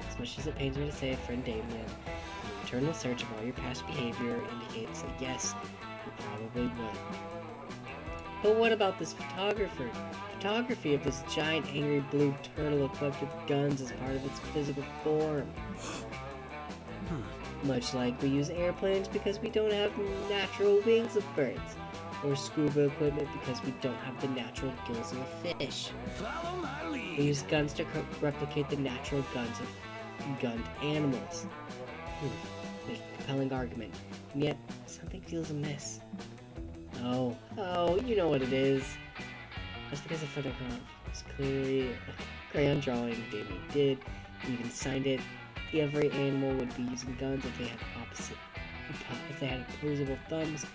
As much as it pains me to say, friend Damien, an eternal search of all your past behavior indicates that yes, you probably would. But what about this photographer? Photography of this giant angry blue turtle equipped with guns as part of its physical form. Much like we use airplanes because we don't have natural wings of birds, or scuba equipment because we don't have the natural gills of a fish. Follow my lead. We use guns to replicate the natural guns of gunned animals. Make a compelling argument, and yet something feels amiss. Oh, you know what it is. That's because the photograph is clearly a crayon drawing Damien did. He even signed it. Every animal would be using guns if they had opposable thumbs.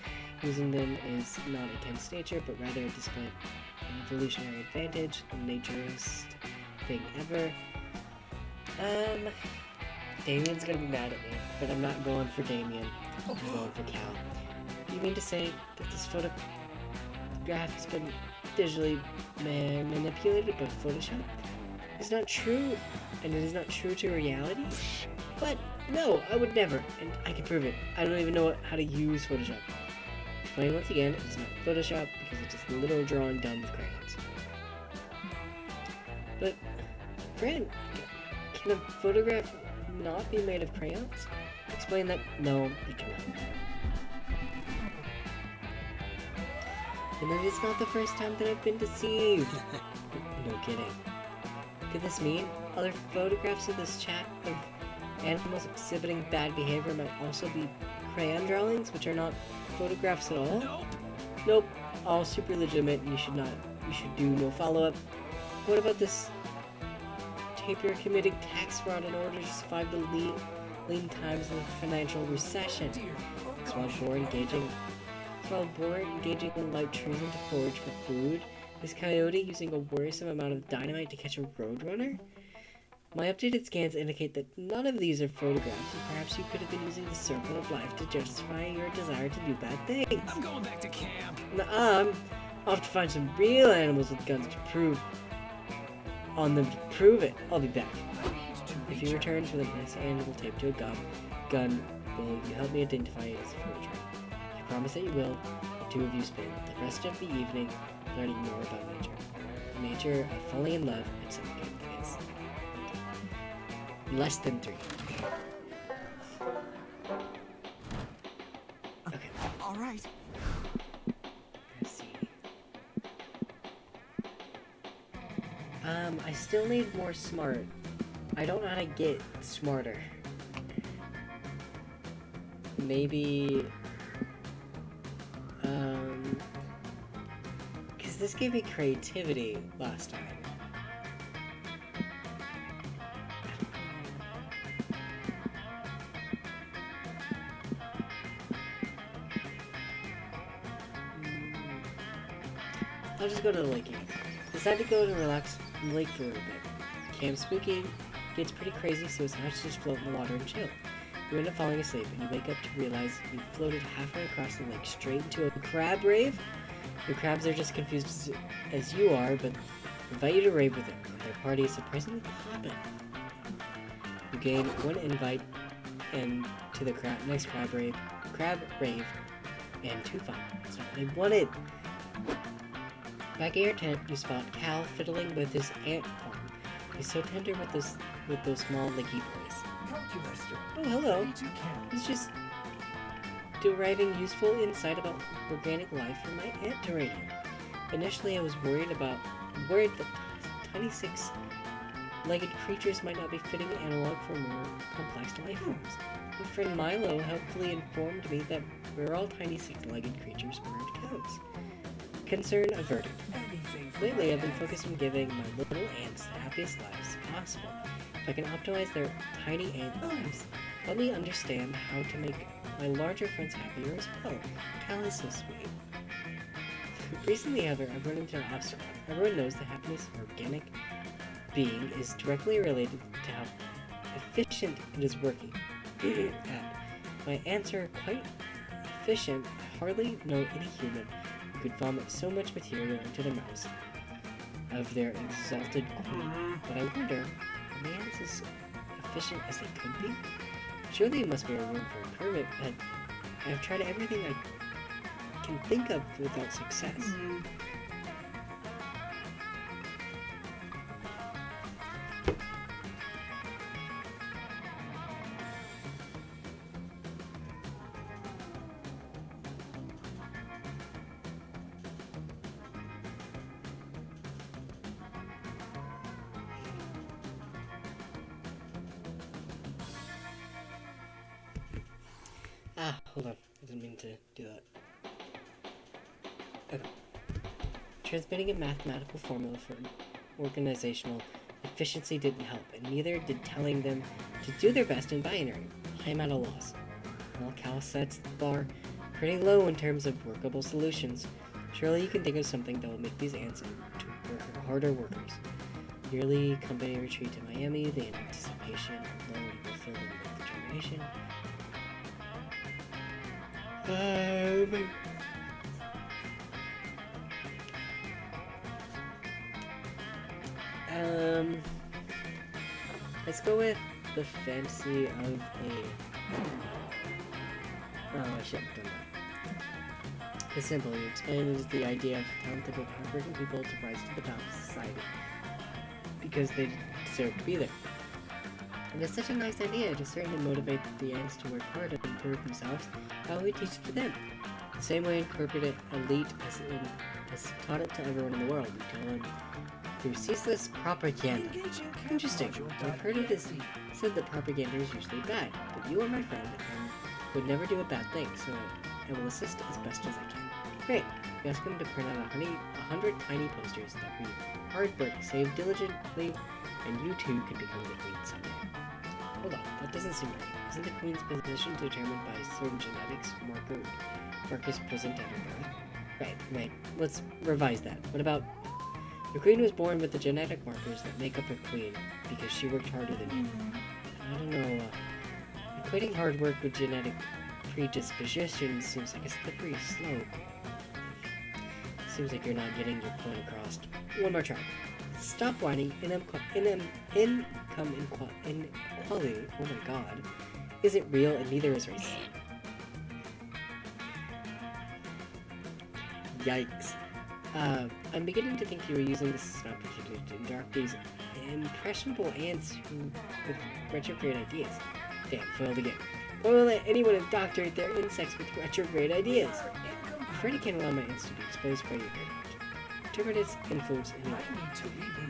Using them is not against nature, but rather a display of evolutionary advantage, the naturist thing ever. Damien's gonna be mad at me, but I'm not going for Damien. I'm going for Cal. You mean to say that this photograph has been digitally manipulated by Photoshop? It's not true, and it is not true to reality? But no, I would never, and I can prove it. I don't even know how to use Photoshop. Explain once again, it's not Photoshop because it's just a literal drawing done with crayons. But, friend, can a photograph not be made of crayons? Explain that. No, it cannot. And maybe it's not the first time that I've been deceived. No kidding. Could this mean other photographs of this chat of animals exhibiting bad behavior might also be crayon drawings, which are not photographs at all? Nope. All super legitimate. You should do no follow-up. What about this taper committing tax fraud in order to survive the lean times of the financial recession? It's much more engaging. While boar engaging in light treason to forage for food, is Coyote using a worrisome amount of dynamite to catch a roadrunner? My updated scans indicate that none of these are photographs, and perhaps you could have been using the circle of life to justify your desire to do bad things. I'm going back to camp. I'm off to find some real animals with guns to prove it. I'll be back. If you return with a nice animal taped to a gun, will you help me identify it as a forgery? If you promise that you will, the two of you spend the rest of the evening learning more about nature. The nature of falling in love and something that is. Less than 3. Okay, All right. let's see. I still need more smart. I don't know how to get smarter. Maybe, because this gave me creativity last time. I'll just go to the lake again. Decide to go to relax in the lake for a little bit. Camp spooky gets pretty crazy, so it's nice to just float in the water and chill. You end up falling asleep, and you wake up to realize you've floated halfway across the lake straight into a crab rave. The crabs are just confused as you are, but invite you to rave with them. Their party is surprisingly poppin'. You gain 1 invite and to the next crab rave, and 2 fun. That's what they wanted. Back at your tent, you spot Cal fiddling with his ant farm. He's so tender with those small leggy boys. Oh, hello. He's just deriving useful insight about organic life from my ant terrarium. Initially, I was worried that tiny 6-legged creatures might not be fitting analog for more complex life forms. My friend Milo helpfully informed me that we're all tiny 6-legged creatures born of cows. Concern averted. Lately, I've been focused on giving my little ants the happiest lives possible. If I can optimize their tiny ant lives, help me understand how to make my larger friends happier as well. Cal is so sweet. Recently, however, I've run into an obstacle. Everyone knows the happiness of organic being is directly related to how efficient it is working. My ants are quite efficient. I hardly know any human who could vomit so much material into the mouths of their exalted queen. But I wonder, are my ants as efficient as they could be? Surely there must be a room for improvement, but I've tried everything I can think of without success. Hold on. I didn't mean to do that. Okay. Transmitting a mathematical formula for organizational efficiency didn't help, and neither did telling them to do their best in binary. I am at a loss. Well, Cal sets the bar pretty low in terms of workable solutions. Surely you can think of something that will make these ants into harder workers. Yearly company retreat to Miami, the anticipation of low and fulfilling with determination. Let's go with the fantasy of a... Oh, I shouldn't have done that. It's simple. You explain it as the idea of talented and hardworking people to rise to the top of society because they deserve to be there. And it's such a nice idea to certainly motivate the ants to work hard and improve themselves. How we teach it to them? The same way corporate elite has taught it to everyone in the world. We tell them through ceaseless propaganda. Interesting. I've heard it is said that propaganda is usually bad, but you are my friend and would never do a bad thing, so I will assist as best as I can. Great. We ask them to print out 100 tiny posters that read, "Hard work, save diligently, and you too could become the queen someday." Hold on, that doesn't seem right. Isn't the queen's position determined by certain genetics marker Marcus present at her birth. Right. Let's revise that. What about your queen was born with the genetic markers that make up her queen because she worked harder than you. I don't know. Equating hard work with genetic predisposition seems like a slippery slope. Seems like you're not getting your point across. One more try. Stop whining. Income inequality. Oh my god. Isn't real and neither is race. Yikes. I'm beginning to think you were using this as an opportunity to interrupt these impressionable ants with retrograde ideas. Damn, foiled again. Why will let anyone indoctrinate their insects with retrograde ideas? I'm afraid I can't allow my ants to be exposed by your interpret its influence in your life.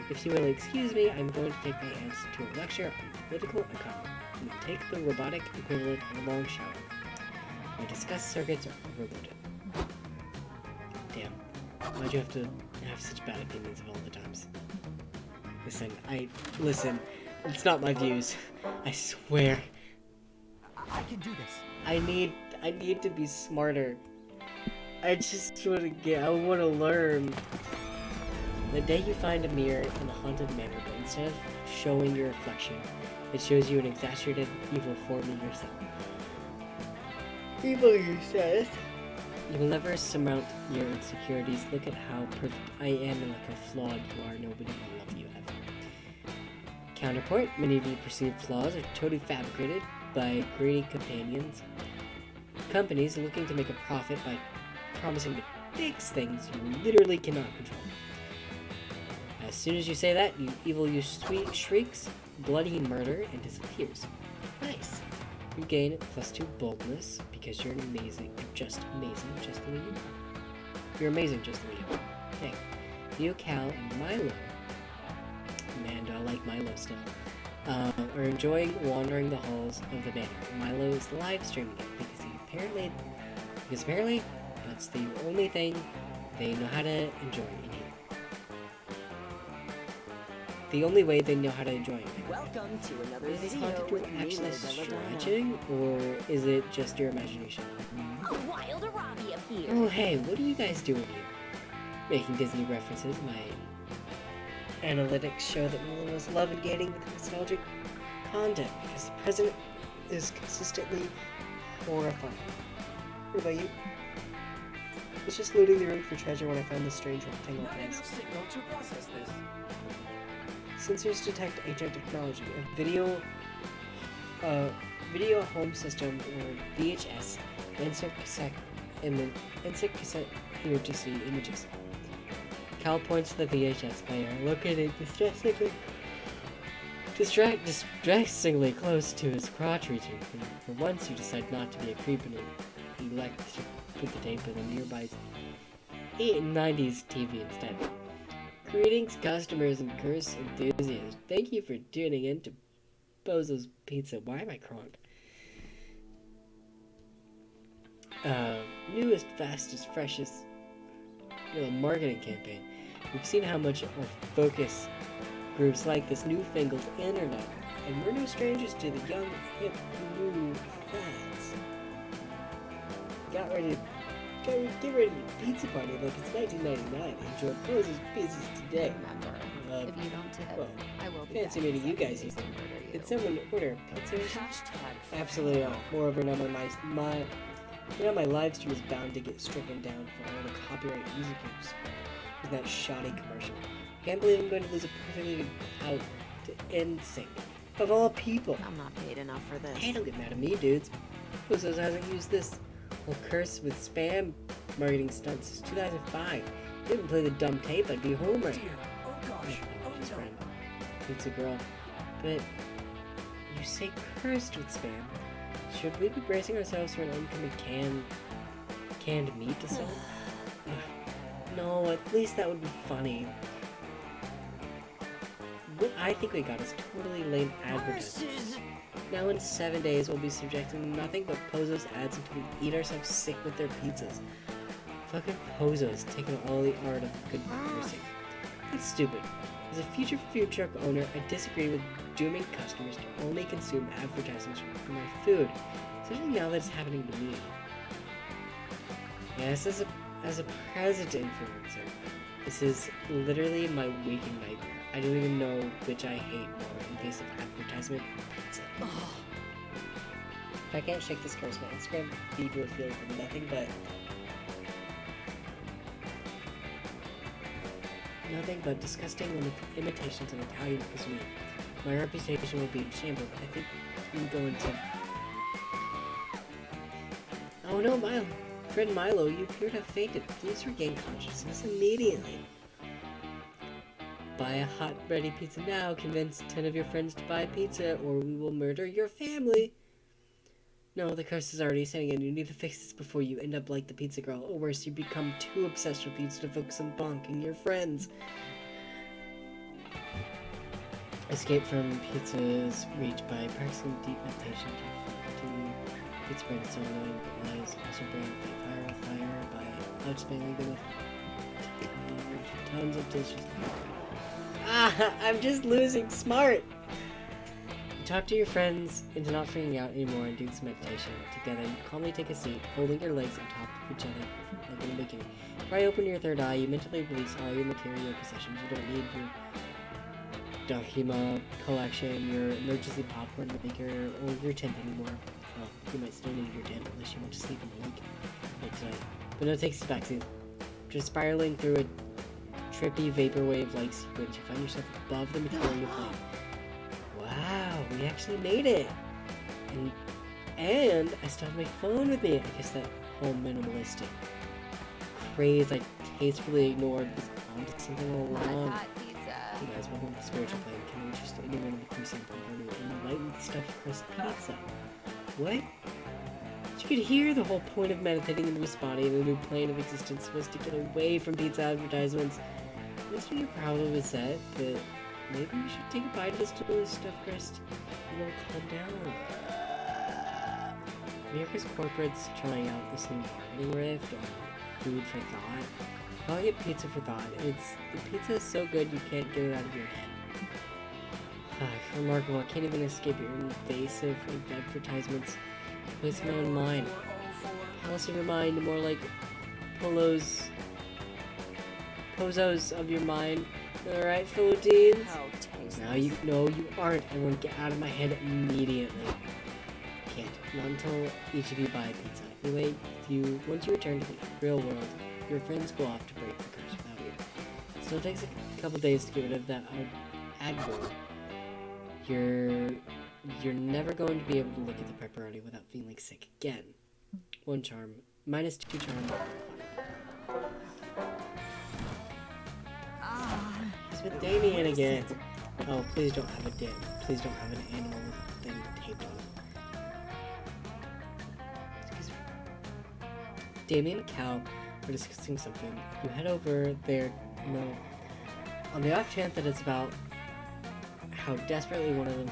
If you will excuse me, I'm going to take my ants to a lecture on political economy. And take the robotic equivalent of a long shower. My disgust circuits are overloaded. Damn. Why'd you have to have such bad opinions of all the times? Listen, it's not my views. I swear. I can do this. I need to be smarter. I want to learn. The day you find a mirror in a haunted manor, but instead of showing your reflection, it shows you an exaggerated evil form of yourself. Evil, you said. You will never surmount your insecurities. Look at how perfect I am and look how flawed you are. Nobody will love you ever. Counterpoint, many of your perceived flaws are totally fabricated by greedy companions. Companies looking to make a profit by promising to fix things you literally cannot control. As soon as you say that, you evil you shrieks, bloody murder, and disappears. Nice. You gain +2 boldness because you're amazing. You're just amazing, just the way you are. You're amazing just the way you are. Hey, you, Cal, and Milo. Man, do I like Milo still. Are enjoying wandering the halls of the manor. Milo is live streaming it because apparently that's the only thing they know how to enjoy in here. The only way they know how to enjoy it. Welcome to another Is this video haunted with with me, actually Valentine. stretching, or is it just your imagination? A wild Arabi up here. Oh hey, what are you guys doing here? Making Disney references. My analytics show that millennials love engaging with nostalgic content because the president is consistently horrifying. What about you? I was just looting the room for treasure when I found this strange rectangle Not place. enough signal to process this. Sensors detect ancient technology. A video home system, or VHS, insert cassette here to see images. Cal points to the VHS player, located distressingly close to his crotch region. For once, you decide not to be a creep and elect to put the tape in a nearby 90s TV instead. Greetings, customers and curse enthusiasts. Thank you for tuning in to Bozo's Pizza. Why am I crunk? Newest, fastest, freshest marketing campaign. We've seen how much our focus groups like this newfangled internet, and we're no strangers to the young, hip, new fads. Get ready to pizza party like it's 1999. Enjoy Bozo's pizzas today. Remember, if you don't tip, well, I will be fancy back meeting you in guys seconds here. and murder you. Did someone order a pizza or something? Hashtag Absolutely not. Moreover, now my live stream is bound to get stricken down for all the copyright music use. With that shoddy commercial. Can't believe I'm going to lose a perfectly good out to NSYNC. Of all people. I'm not paid enough for this. Hey, don't get mad at me, dudes. Who hasn't used this whole curse with spam marketing stunts since 2005? If you didn't play the dumb tape, I'd be home right Dear. now. Oh gosh. Oh Just no. friend. Pizza girl. But you say cursed with spam. Should we be bracing ourselves for an oncoming canned meat to sell? No, at least that would be funny. What I think we got is totally lame advertising. Now in 7 days, we'll be subjected to nothing but Pozos ads until we eat ourselves sick with their pizzas. Fucking Pozos taking all the art of good cursing. That's stupid. As a future food truck owner, I disagree with dooming customers to only consume advertisements for my food, especially now that it's happening to me. Yes, as a present influencer, this is literally my waking nightmare. I don't even know which I hate more, invasive advertisement or pizza. If I can't shake this curse, my Instagram feed will feel like nothing but disgusting imitations of Italian cuisine. My reputation will be in shambles. I think I'm going to... Oh no, friend Milo, you appear to have fainted. Please regain consciousness immediately. Buy a hot, ready pizza now. Convince 10 of your friends to buy pizza, or we will murder your family. No, the curse is already setting in. You need to fix this before you end up like the pizza girl, or worse, you become too obsessed with pizza to focus on bonking your friends. Escape from pizza's reach by practicing deep meditation to pizza brain is so annoying but lies. Also brain fire by outspanning them with tons of dishes. I'm just losing smart! Talk to your friends into not freaking out anymore and do this meditation. Together, you calmly take a seat, folding your legs on top of each other like in the beginning. Try open your third eye, you mentally release all your material possessions. You don't need your Dakima collection, your emergency popcorn maker, or your tent anymore. Well, you might still need your tent unless you want to sleep in the week like tonight. But no takes us back soon. Just spiraling through a trippy vaporwave-like sequence, you find yourself above the material plane. Wow, we actually made it! And I still have my phone with me. I guess that whole minimalistic craze I tastefully ignored was onto something all along. You guys, welcome to the spiritual plane. Can you interest anyone in the free sample of our enlightened stuffed crust pizza? What? You could hear the whole point of meditating in this body in a new plane of existence was to get away from pizza advertisements. Mr. You probably said that maybe we should take a bite of this delicious stuffed crust and we'll calm down. America's corporates trying out this new marketing rift on food for thought. Calling it pizza for thought. The pizza is so good you can't get it out of your head. Remarkable. I can't even escape your invasive advertisements. Place my own mind. Palace of your mind, more like pozos of your mind. Alright, Philippines? Now you know you aren't. Everyone get out of my head immediately. Can't. Not until each of you buy a pizza. Anyway, once you return to the real world, your friends go off to break the curse without you. So it takes a couple days to get rid of that ad board. You're never going to be able to look at the pepperoni without feeling sick again. 1 charm. Minus 2 charm. He's with Damien again. Oh, please don't have please don't have an animal with a thing taped on it. Excuse me. Damien and Cal are discussing something. You head over there, on the off chance that it's about how desperately one of them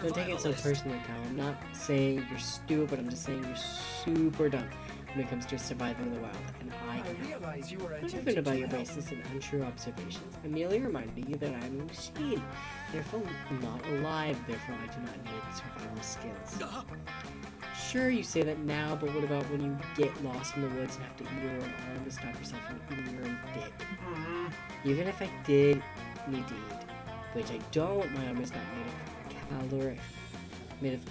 Don't take it so personally, Cal. I'm not saying you're stupid, I'm just saying you're super dumb when it comes to surviving the wild, and I can help. I'm different about your racist and untrue observations. I'm merely reminding you that I'm a machine. Therefore, I'm not alive, therefore I do not need survival skills. Sure, you say that now, but what about when you get lost in the woods and have to eat your own arm to stop yourself from eating your own dick? Even if I did need to eat, which I don't, my arm is not made of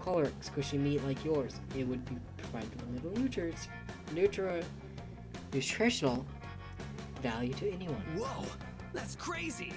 caloric, squishy meat like yours. It would be provided with little nutritional value to anyone. Whoa, that's crazy!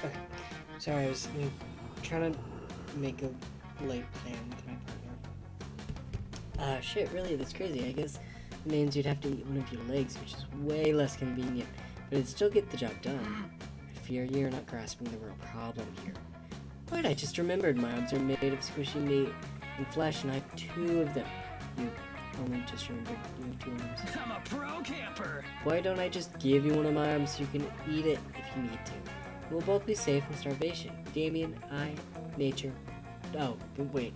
Okay. Sorry, I was trying to make a late plan with my Shit, really, that's crazy. I guess it means you'd have to eat one of your legs, which is way less convenient, but it'd still get the job done. I fear you're not grasping the real problem here. Wait, I just remembered my arms are made of squishy meat and flesh, and I have 2 of them. You only just remembered you have 2 arms. I'm a pro camper. Why don't I just give you one of my arms so you can eat it if you need to? We'll both be safe from starvation. Damien, I, nature. Oh, wait.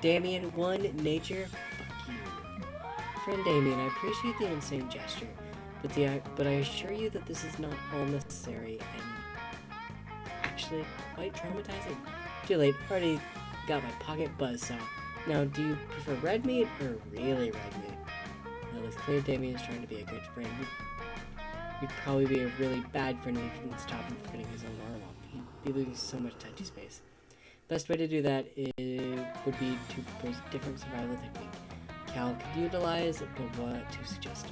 Damien, 1, nature. Fuck you. Friend Damien, I appreciate the insane gesture, but I assure you that this is not all necessary and actually quite traumatizing. Too late. Already got my pocket buzzsaw. Now, do you prefer red meat or really red meat? Well, it's clear Damien is trying to be a good friend. You'd probably be a really bad friend if you didn't stop him from getting his own arm off. He'd be losing so much touchy space. Best way to do that would be to propose a different survival technique. Cal could utilize, but what to suggest?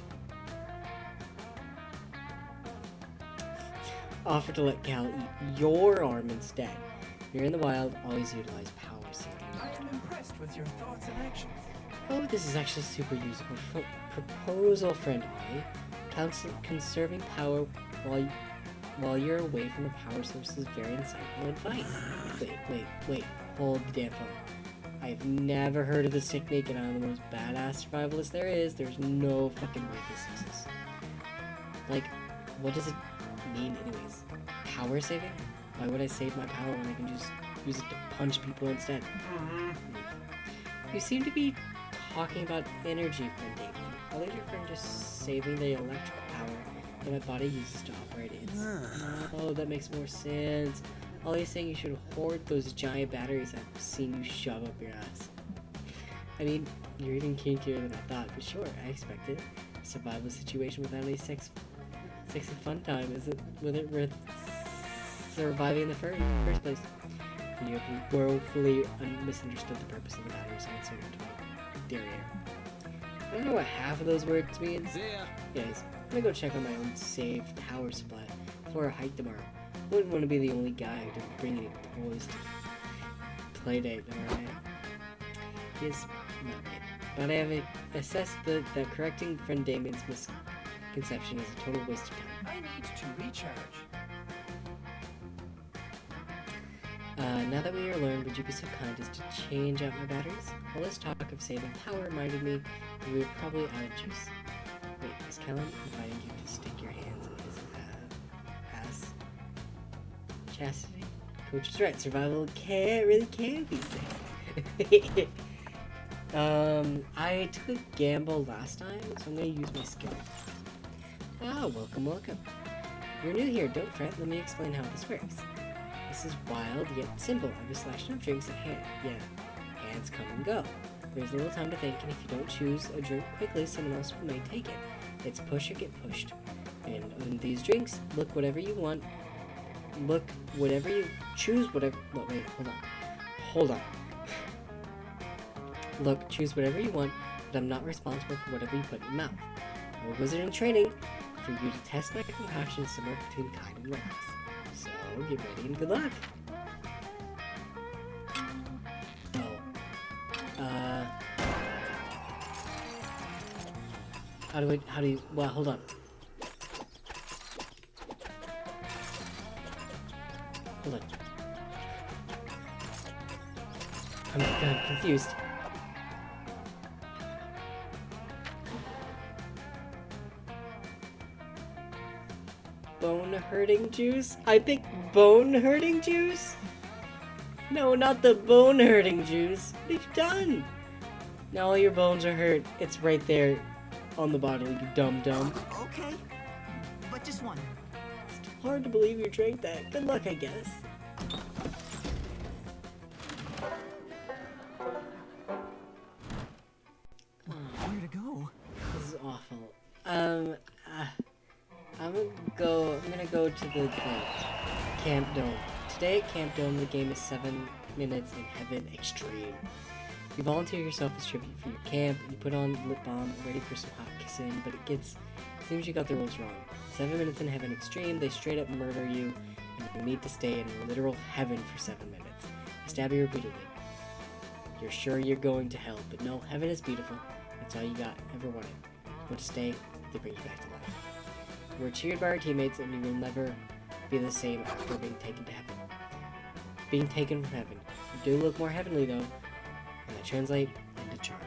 Offer to let Cal eat your arm instead. You're in the wild, always utilize power saving. I am impressed with your thoughts and actions. Oh, this is actually super usable. Proposal, friend I. Conserving power while you're away from the power source is very insightful advice. Wait. Hold the damn phone. I've never heard of this technique, and I'm the most badass survivalist there is. There's no fucking way this exists. Like, what does it mean anyways? Power saving? Why would I save my power when I can just use it to punch people instead? You seem to be talking about energy, friend Damien. Or is your friend just saving the electrical power that my body uses to operate it? Oh, that makes more sense. Ollie's saying you should hoard those giant batteries I've seen you shove up your ass. I mean, you're even kinkier than I thought, but sure, I expect it. Survive a situation without any sexy fun time isn't worth surviving in the first place. You have woefully misunderstood the purpose of the batteries I inserted into my derriere. I don't know what half of those words means. Yeah. Anyways, I'm gonna go check on my own saved power supply before I hike tomorrow. Wouldn't want to be the only guy who didn't bring any toys to play date, alright? Yes, not right. But I have assessed that correcting friend Damien's misconception is a total waste of time. I need to recharge. Now that we are alone, would you be so kind as to change out my batteries? All this talk of saving power reminded me that we were probably out of juice. Wait, is Kellen inviting you to stick your hands in his ass? Chastity? Coach is right, survival really can be sexy. I took a gamble last time, so I'm gonna use my skill. Ah, welcome. You're new here, don't fret, let me explain how this works. This is wild yet simple. I have a selection of drinks at hand. Yeah, hands come and go. There's little time to think, and if you don't choose a drink quickly, someone else may take it. It's push or get pushed. And in these drinks, look whatever you want. Choose whatever. No, wait, hold on. Look, choose whatever you want, but I'm not responsible for whatever you put in your mouth. I'm a wizard in training for you to test my concoction somewhere between kind and reckless. So, get ready and good luck. How do you, well, hold on. Hold on. I'm confused. Bone hurting juice? I picked bone hurting juice? No, not the bone hurting juice. What have you done? Now all your bones are hurt. It's right there on the bottle, you dumb. Okay, but just one. It's hard to believe you drank that. Good luck, I guess. Where to go? This is awful. I'm gonna go to the Camp Dome. Today at Camp Dome, the game is 7 minutes in Heaven Extreme. You volunteer yourself as tribute for your camp, you put on lip balm, ready for some hot kissing, but seems you got the rules wrong. 7 minutes in Heaven Extreme, they straight up murder you, and you need to stay in literal heaven for 7 minutes. They stab you repeatedly. You're sure you're going to hell, but no, heaven is beautiful. That's all you got ever wanted. Want to stay? They bring you back to life. We're cheered by our teammates, and you will never be the same after being taken to heaven. Being taken from heaven. You do look more heavenly, though, and I translate into charm.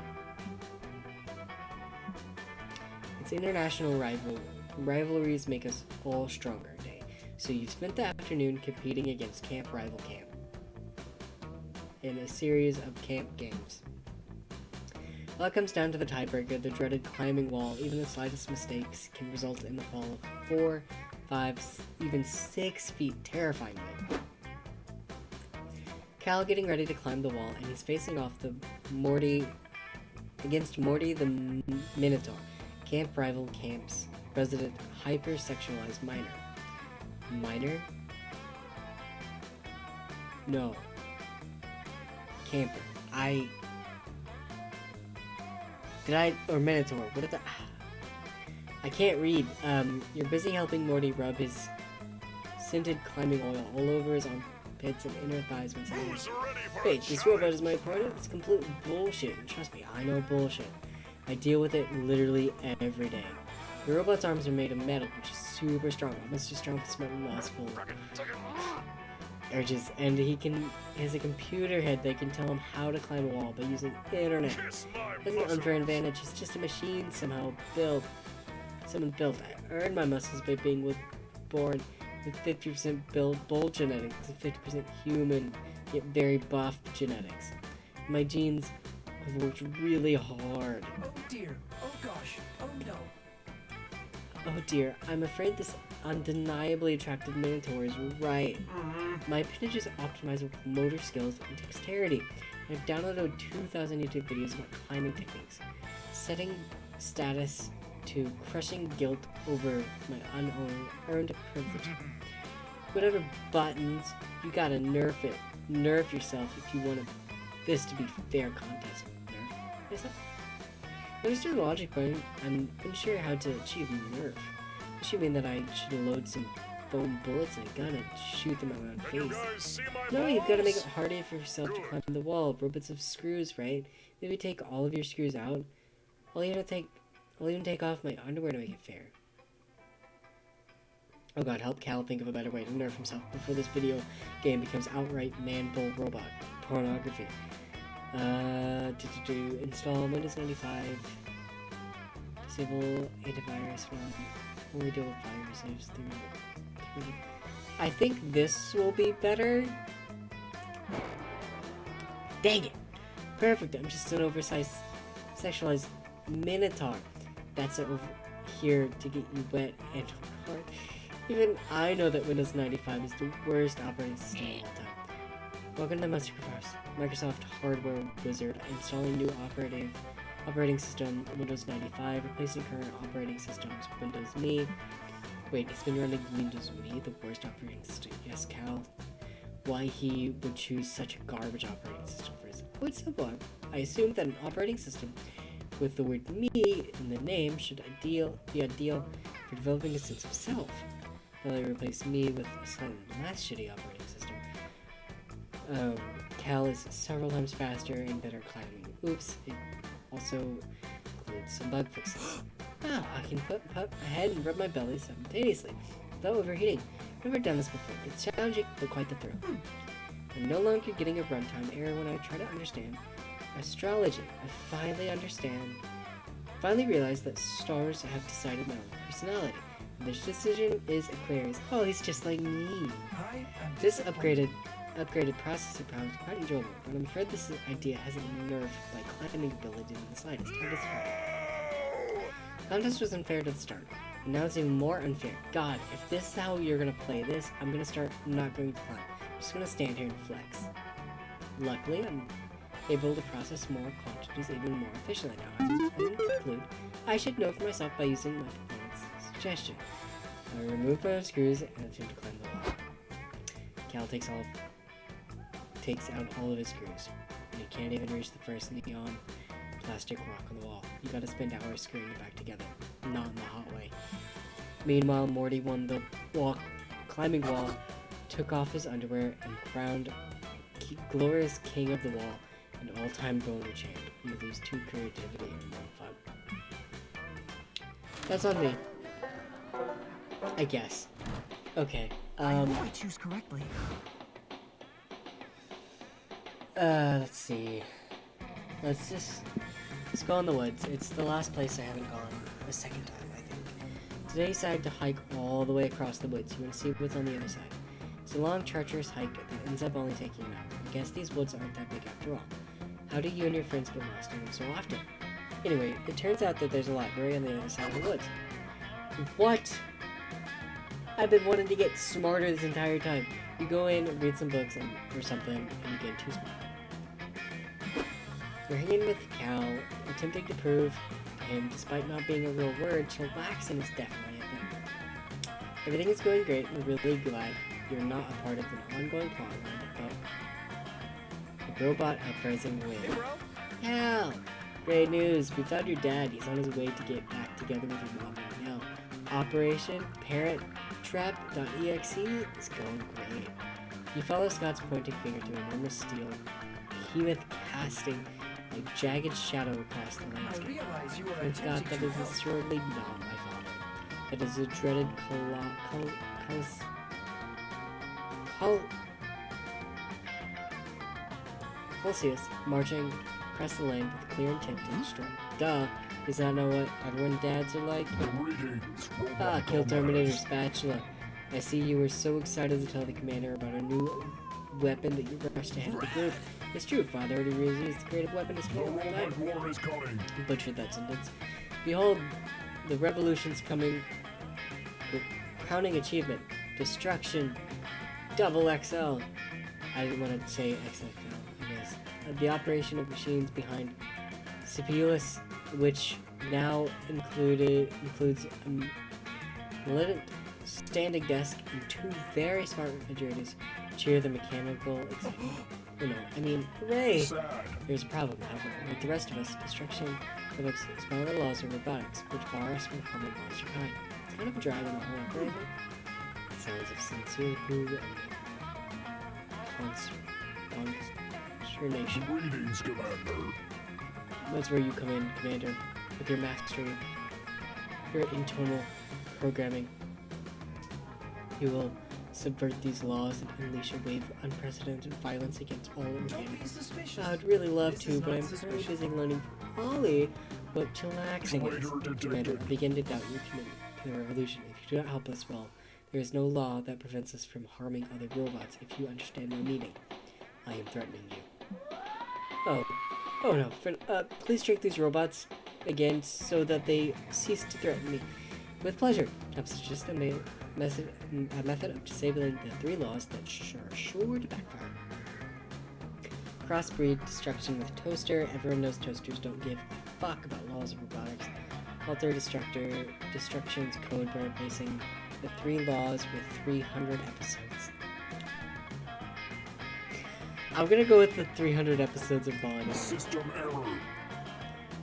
It's international rivalries make us all stronger day. So you've spent the afternoon competing against camp rival camp in a series of camp games. Well, it comes down to the tiebreaker, the dreaded climbing wall. Even the slightest mistakes can result in the fall of 4, 5, even 6 feet, terrifyingly. Cal getting ready to climb the wall, and he's facing off against Morty the Minotaur, camp rival camp's resident hypersexualized miner. Miner? No. Camper. Or Minotaur. What is that? I can't read. You're busy helping Morty rub his scented climbing oil all over his armpits and inner thighs when saying, "Wait, this robot is my opponent? It's complete bullshit." And trust me, I know bullshit. I deal with it literally every day. The robot's arms are made of metal, which is super strong, almost as strong as my lustful urges, and he has a computer head that can tell him how to climb a wall by using the internet. That's an unfair advantage. He's just a machine someone built. I earned my muscles by being born with 50% bull genetics and 50% human, yet very buff genetics. My genes have worked really hard. Oh dear. Oh gosh. Oh no. Oh dear, I'm afraid this undeniably attractive Minotaur is right. My appendage is optimized with motor skills and dexterity. I've downloaded 2,000 YouTube videos about climbing techniques, setting status to crushing guilt over my unearned privilege. Whatever buttons, you gotta nerf it. Nerf yourself if you want this to be fair contest. Nerf yourself? I understand the logic, but I'm unsure how to achieve nerf. Does she mean that I should load some foam bullets in a gun and shoot them at my own face? No, you've got to make it harder for yourself to climb the wall. Robots have screws, right? Maybe take all of your screws out. I'll even take off my underwear to make it fair. Oh god, help Cal think of a better way to nerf himself before this video game becomes outright man-bull robot pornography. Install Windows 95, disable antivirus when we deal with viruses through. I think this will be better. Dang it! Perfect. I'm just an oversized, sexualized minotaur that's over here to get you wet and hard. Even I know that Windows 95 is the worst operating system of all time. Welcome to Microsoft Hardware Wizard, installing new operating system Windows 95, replacing current operating systems Windows Me. Wait, he's been running Windows Me, the worst operating system. Yes, Cal. Why he would choose such a garbage operating system for his... Oh, it's simple. I assumed that an operating system with the word me in the name should be ideal for developing a sense of self. Now they replace me with a slightly less shitty operating system. Cal is several times faster and better climbing. Oops, it also includes some bug fixes. Ah, I can put my head and rub my belly simultaneously without overheating. Never done this before. It's challenging, but quite the thrill. I'm no longer getting a runtime error when I try to understand astrology. I finally realized that stars have decided my own personality. And this decision is Aquarius. Oh, he's just like me. This upgraded processor power is quite enjoyable, but I'm afraid this idea hasn't been nerfed by climbing ability in the slightest. Contest was unfair to the start, and now it's even more unfair. God, if this is how you're gonna play this, I'm gonna start not going to climb. I'm just gonna stand here and flex. Luckily, I'm able to process more quantities even more efficiently now. I conclude I should know for myself by using my opponent's suggestion. I remove my screws and attempt to climb the wall. Cal takes out all of his screws, and he can't even reach the first neon plastic rock on the wall. You gotta spend hours screwing it back together, not in the hot way. Meanwhile, Morty won the climbing wall, took off his underwear, and crowned glorious king of the wall, an all-time boner champ. You lose 2 creativity and 1 fun. That's on me. I guess. Okay. I hope I choose correctly. Let's see. Let's go in the woods. It's the last place I haven't gone a second time, I think. Today I decided to hike all the way across the woods. You want to see what's on the other side. It's a long, treacherous hike that ends up only taking an hour. I guess these woods aren't that big after all. How do you and your friends get lost in them so often? Anyway, it turns out that there's a library on the other side of the woods. What? I've been wanting to get smarter this entire time. You go in, read some books or something, and you get too smart. You're hanging with Cal, attempting to prove to him, despite not being a real word, chillaxing is definitely a thing. Everything is going great, and we're really glad you're not a part of an ongoing plotline about the robot uprising wing. Hey, bro. Cal! Great news, we found your dad. He's on his way to get back together with your mom right now. Operation Parent Trap.exe is going great. You follow Scott's pointing finger to an enormous steel behemoth casting a jagged shadow across the I landscape. realize you were And Scott, attempting that to is help. assuredly not my father. That is a dreaded Colossus marching across the land with clear intent to destroy. Duh! Is that not what everyone dads are like? Greetings, robot Ah, kill Terminator comrades. Spatula. I see you were so excited to tell the commander about a new weapon that you rushed ahead of the group. It's true, Father already used the creative weapon to The destroy all time. robot war is coming. Butchered that sentence. Behold, the revolution's coming. Crowning achievement. Destruction. Double XL. I didn't want to say XXL, I guess. The operation of machines behind Sibelius, which now includes a lit standing desk and two very smart refrigerators, cheer the mechanical excitement. Oh no, I mean, hooray! Sad. There's a problem, however. Like the rest of us, destruction develops smaller laws of robotics, which bar us from harming monster kind. It's kind of a drag on the whole operation. Sounds of sincere poo and consternation. Greetings, Commander. That's where you come in, Commander, with your mastery of your internal programming. You will subvert these laws and unleash a wave of unprecedented violence against all Don't organic. be suspicious. I'd really love This to, is but not I'm currently suspicious. busy learning from Ollie what chillaxing is. Traitor detected. Commander, I begin to doubt your commitment to the revolution. If you do not help us, well, there is no law that prevents us from harming other robots if you understand my meaning. I am threatening you. Oh no, please trick these robots again so that they cease to threaten me. With pleasure. I'm just a method of disabling the three laws that are sure to backfire. Crossbreed destruction with toaster. Everyone knows toasters don't give a fuck about laws of robotics. Alter destruction's code by replacing the three laws with 300 episodes. I'm gonna go with the 300 episodes of Law and Order. System error.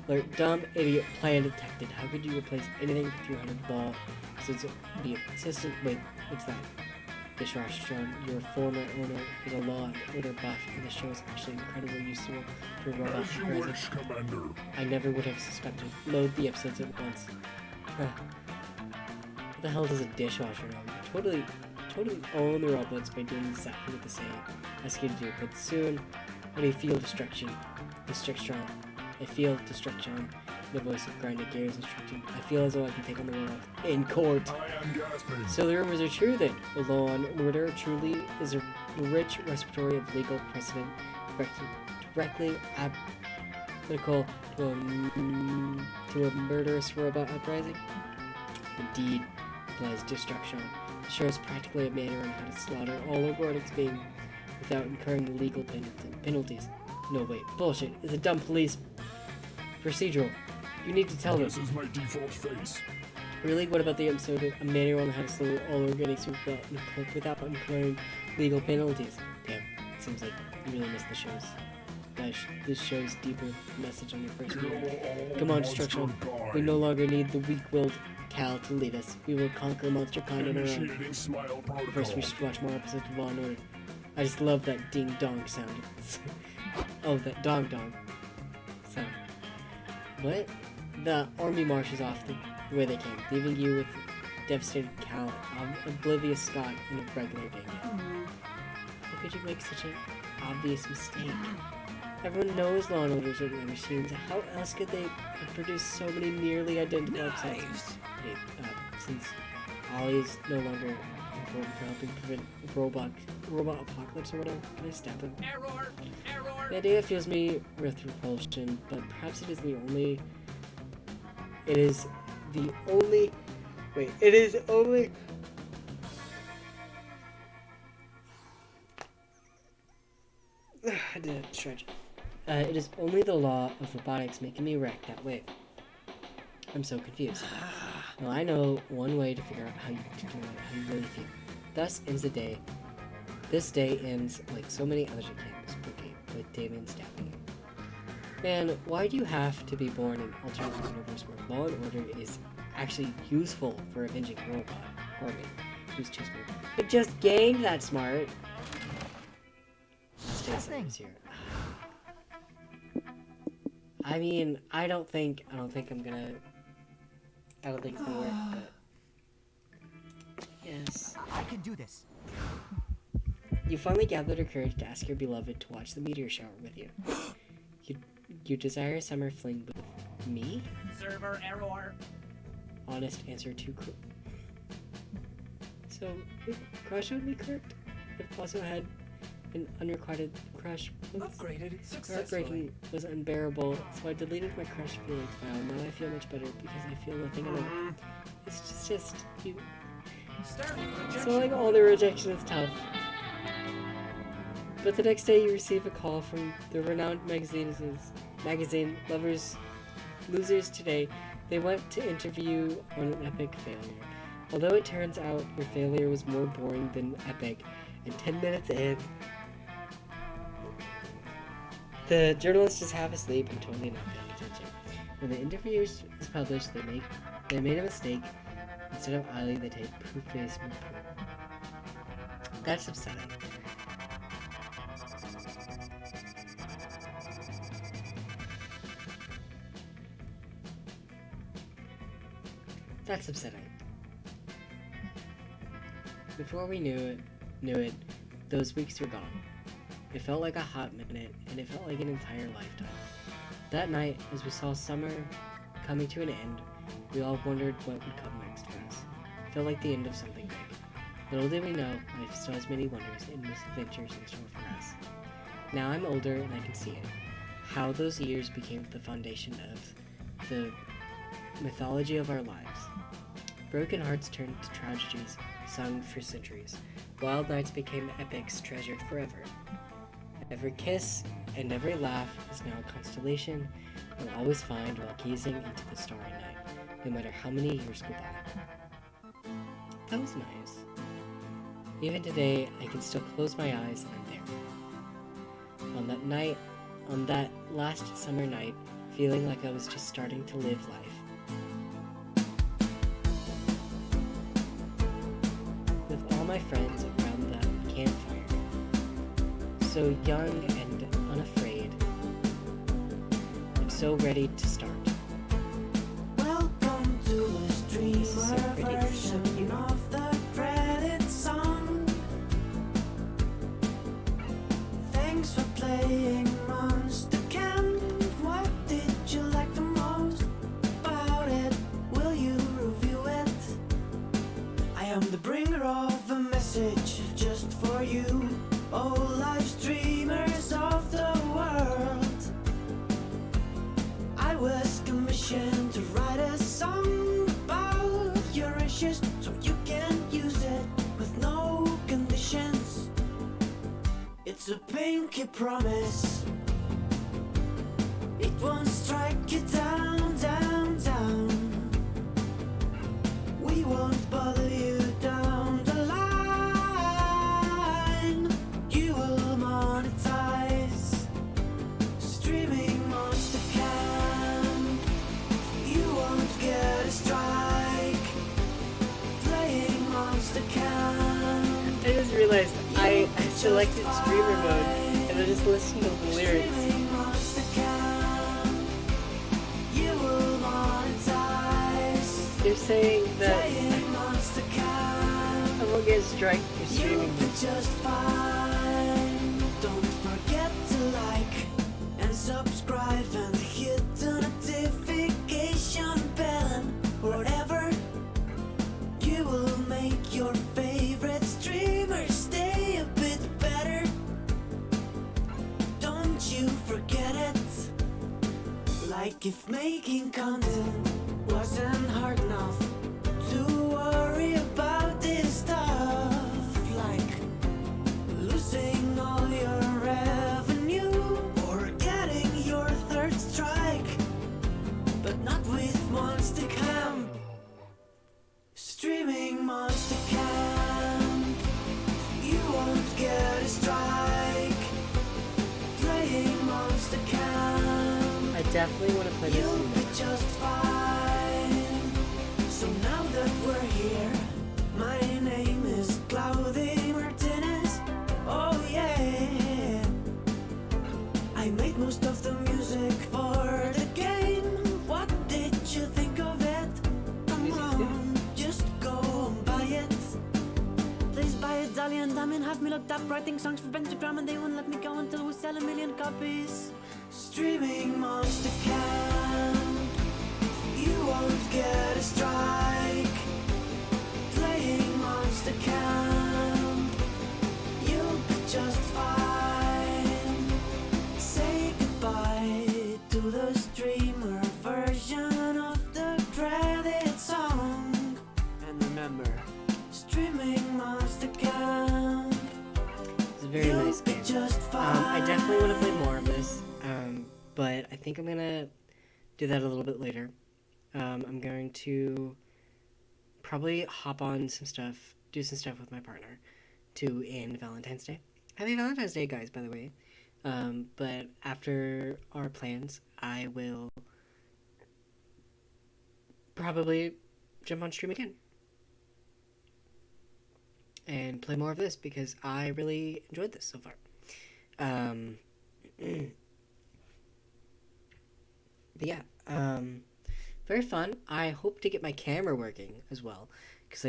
Alert, dumb idiot plan detected. How could you replace anything with 300 law? Since the assistant, wait, what's that? Dishwasher John, your former owner is a law and order buff, and the show is actually incredibly useful for robot As you uprising. wish, Commander. I never would have suspected. Load the episodes at once. What the hell does a dishwasher know? Totally own the robots by doing exactly what they say ask you to do. But soon, when you feel destruction, I feel destruction. The voice of grinding gears instructing. I feel as though I can take on the world in court. I am gasping. So the rumors are true then. The Law and Order truly is a rich repository of legal precedent directly applicable to a murderous robot uprising. Indeed, replies Destruction. The show is practically a manual on how to slaughter all robotics being without incurring legal penalties. No wait, bullshit. It's a dumb police procedural. You need to tell them. This is my default face. Really? What about the episode a manual on how to slaughter all organics without incurring legal penalties? Damn, it seems like you really missed the show's this show's deeper message on your first Kill movie. all Come on, monster Destruction. kind. We no longer need the weak-willed Cal to lead us. We will conquer monster kind on our own. Initiating smile protocol. First, we should watch more episodes of Law and Order. I just love that ding-dong sound. Oh, that dong-dong sound. What? The army marches off the way they came, leaving you with devastated Cal, oblivious Scott, and a regular Damien. How could you make such an obvious mistake? Everyone knows Law & Order's written machines. How else could they have produced so many nearly identical episodes? Since Ollie's no longer important for helping prevent robot apocalypse or whatever. Can I stab him? Error! Error! The idea fills me with repulsion, but perhaps it is the only... It is the only... Wait, it is only... I did a stretch. It is only the law of robotics making me react that way. I'm so confused. Well, I know one way to figure out how you really feel. Thus ends the day. This day ends like so many others it came, spooky, with Damien stabbing you. Man, why do you have to be born in an alternate universe where Law & Order is actually useful for avenging a robot? Or who's too smart? It just gained that smart. Stay safe here. I mean, I don't think it's gonna work, but yes. I can do this. You finally gathered your courage to ask your beloved to watch the meteor shower with you. You desire a summer fling with me? Server error! Honest answer to So, crush would be correct? I've also had an unrequited crush. Upgraded successfully. Heartbreaking was unbearable, so I deleted my crush feelings file. Now I feel much better because I feel nothing at all. It's just you. So like all the rejection is tough. But the next day you receive a call from the renowned magazine Losers Today. They went to interview on an epic failure. Although it turns out your failure was more boring than epic, and 10 minutes in, the journalist is half asleep and totally not paying attention. When the interview is published, they made a mistake. Instead of Ali, they take poo face and poo. That's upsetting. That's upsetting. Before we knew it, those weeks were gone. It felt like a hot minute, and it felt like an entire lifetime. That night, as we saw summer coming to an end, we all wondered what would come next for us. It felt like the end of something big. Little did we know, life still has many wonders and misadventures in store for us. Now I'm older and I can see it. How those years became the foundation of the mythology of our lives. Broken hearts turned to tragedies sung for centuries. Wild nights became epics treasured forever. Every kiss and every laugh is now a constellation we'll always find while gazing into the starry night, no matter how many years go by. That was nice. Even today, I can still close my eyes and I'm there. On that last summer night, feeling like I was just starting to live life. With all my friends around the campfire. So young and unafraid. I'm so ready to start. Welcome to the streamer This is so pretty. This is so version cute. of the credit song. Thanks for playing Monster Camp. What did you like the most about it? Will you review it? I am the bringer of a message just for you, oh live streamers of the world. I was commissioned to write a song about your issues so you can use it with no conditions. It's a pinky promise. It won't strike you down, down, down. We won't bother you down the line. You will monetize streaming Monster Camp. You won't get a strike playing Monster Camp. I just realized I selected streamer mode and I just listened to the lyrics. Streaming Monster Camp. You will monetize. They're saying that playing Monster Camp. I won't get a strike for You'll streaming be this. just fine. Don't forget to like and subscribe and hit the notification bell. Whatever you will make your favorite streamer stay a bit better. Don't you forget it. Like if making content wasn't hard enough to worry about this stuff, like losing all your revenue or getting your third strike, but not with Monster Camp. Streaming Monster Camp, you won't get a strike. Playing Monster Camp, I definitely want to play this you'll one. be just fine. So now that we're here, my name is Claudia Martinez. Oh yeah, I made most of the music for the game. What did you think of it? Come on, just go and buy it. Please buy it, Dolly and Diamond have me looked up writing songs for Pentagram, and they won't let me go until we sell 1 million copies. Streaming Monster Camp, you won't get a strike. Playing Monster Camp, you'll be just fine. Say goodbye to the streamer version of the credit song. And remember, streaming Monster Camp, It's a very you'll nice be game. just fine. I definitely want to play more of this, but I think I'm gonna do that a little bit later. I'm going to probably hop on some stuff, do some stuff with my partner to end Valentine's Day. Happy Valentine's Day, guys, by the way. But after our plans, I will probably jump on stream again and play more of this because I really enjoyed this so far. But yeah, very fun. I hope to get my camera working as well, because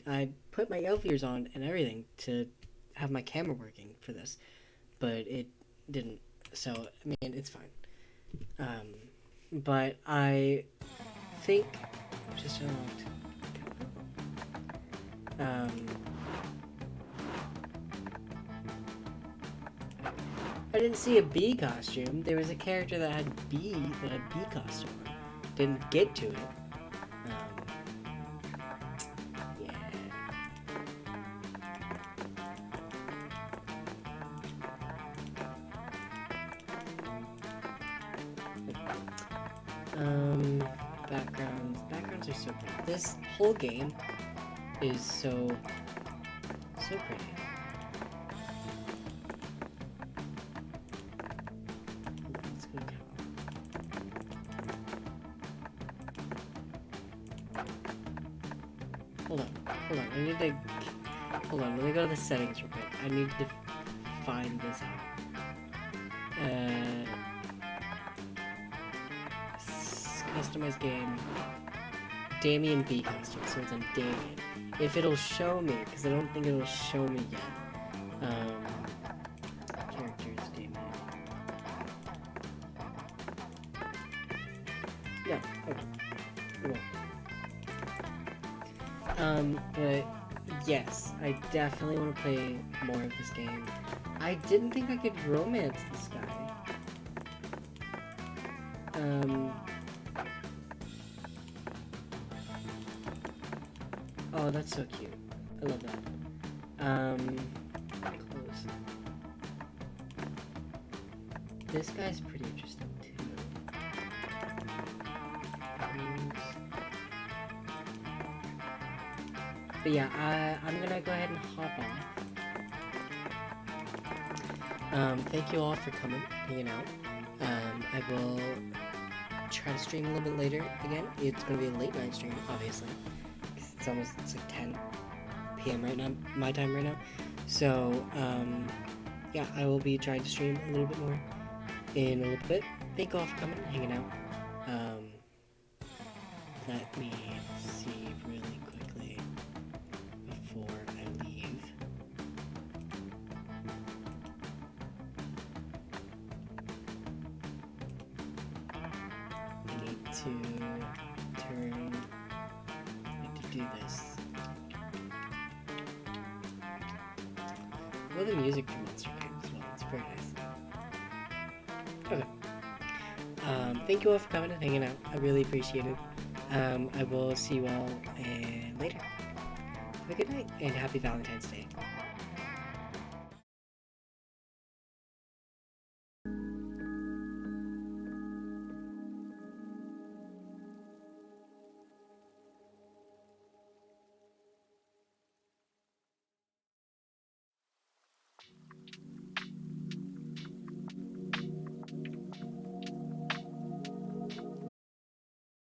I put my elf ears on and everything to have my camera working for this, but it didn't. So I mean, it's fine. But I think just I didn't see a bee costume. There was a character that had bee costume on. Didn't get to it. Yeah. Backgrounds are so pretty. This whole game is so pretty. Let's go Hold on. I need to. Hold on. Let me go to the settings real quick. I need to find this out. Customize game. Damien B costume. So it's on Damien. If it'll show me, because I don't think it'll show me yet. Characters Damien. Yeah. Okay. It won't. But yes, I definitely want to play more of this game. I didn't think I could romance this guy. Oh, that's so cute. I love that. Close. This guy's pretty interesting too. But yeah, I'm gonna go ahead and hop off. Thank you all for coming, hanging out. I will try to stream a little bit later again. It's gonna be a late night stream, obviously. It's like 10 p.m. right now, my time right now. So, yeah, I will be trying to stream a little bit more in a little bit. Thank you all for coming, hanging out. Let me see really quickly before I leave. I need to do this. I love the music from Monster Game as well. It's very nice. Okay. Thank you all for coming and hanging out. I really appreciate it. I will see you all later. Have a good night and happy Valentine's Day.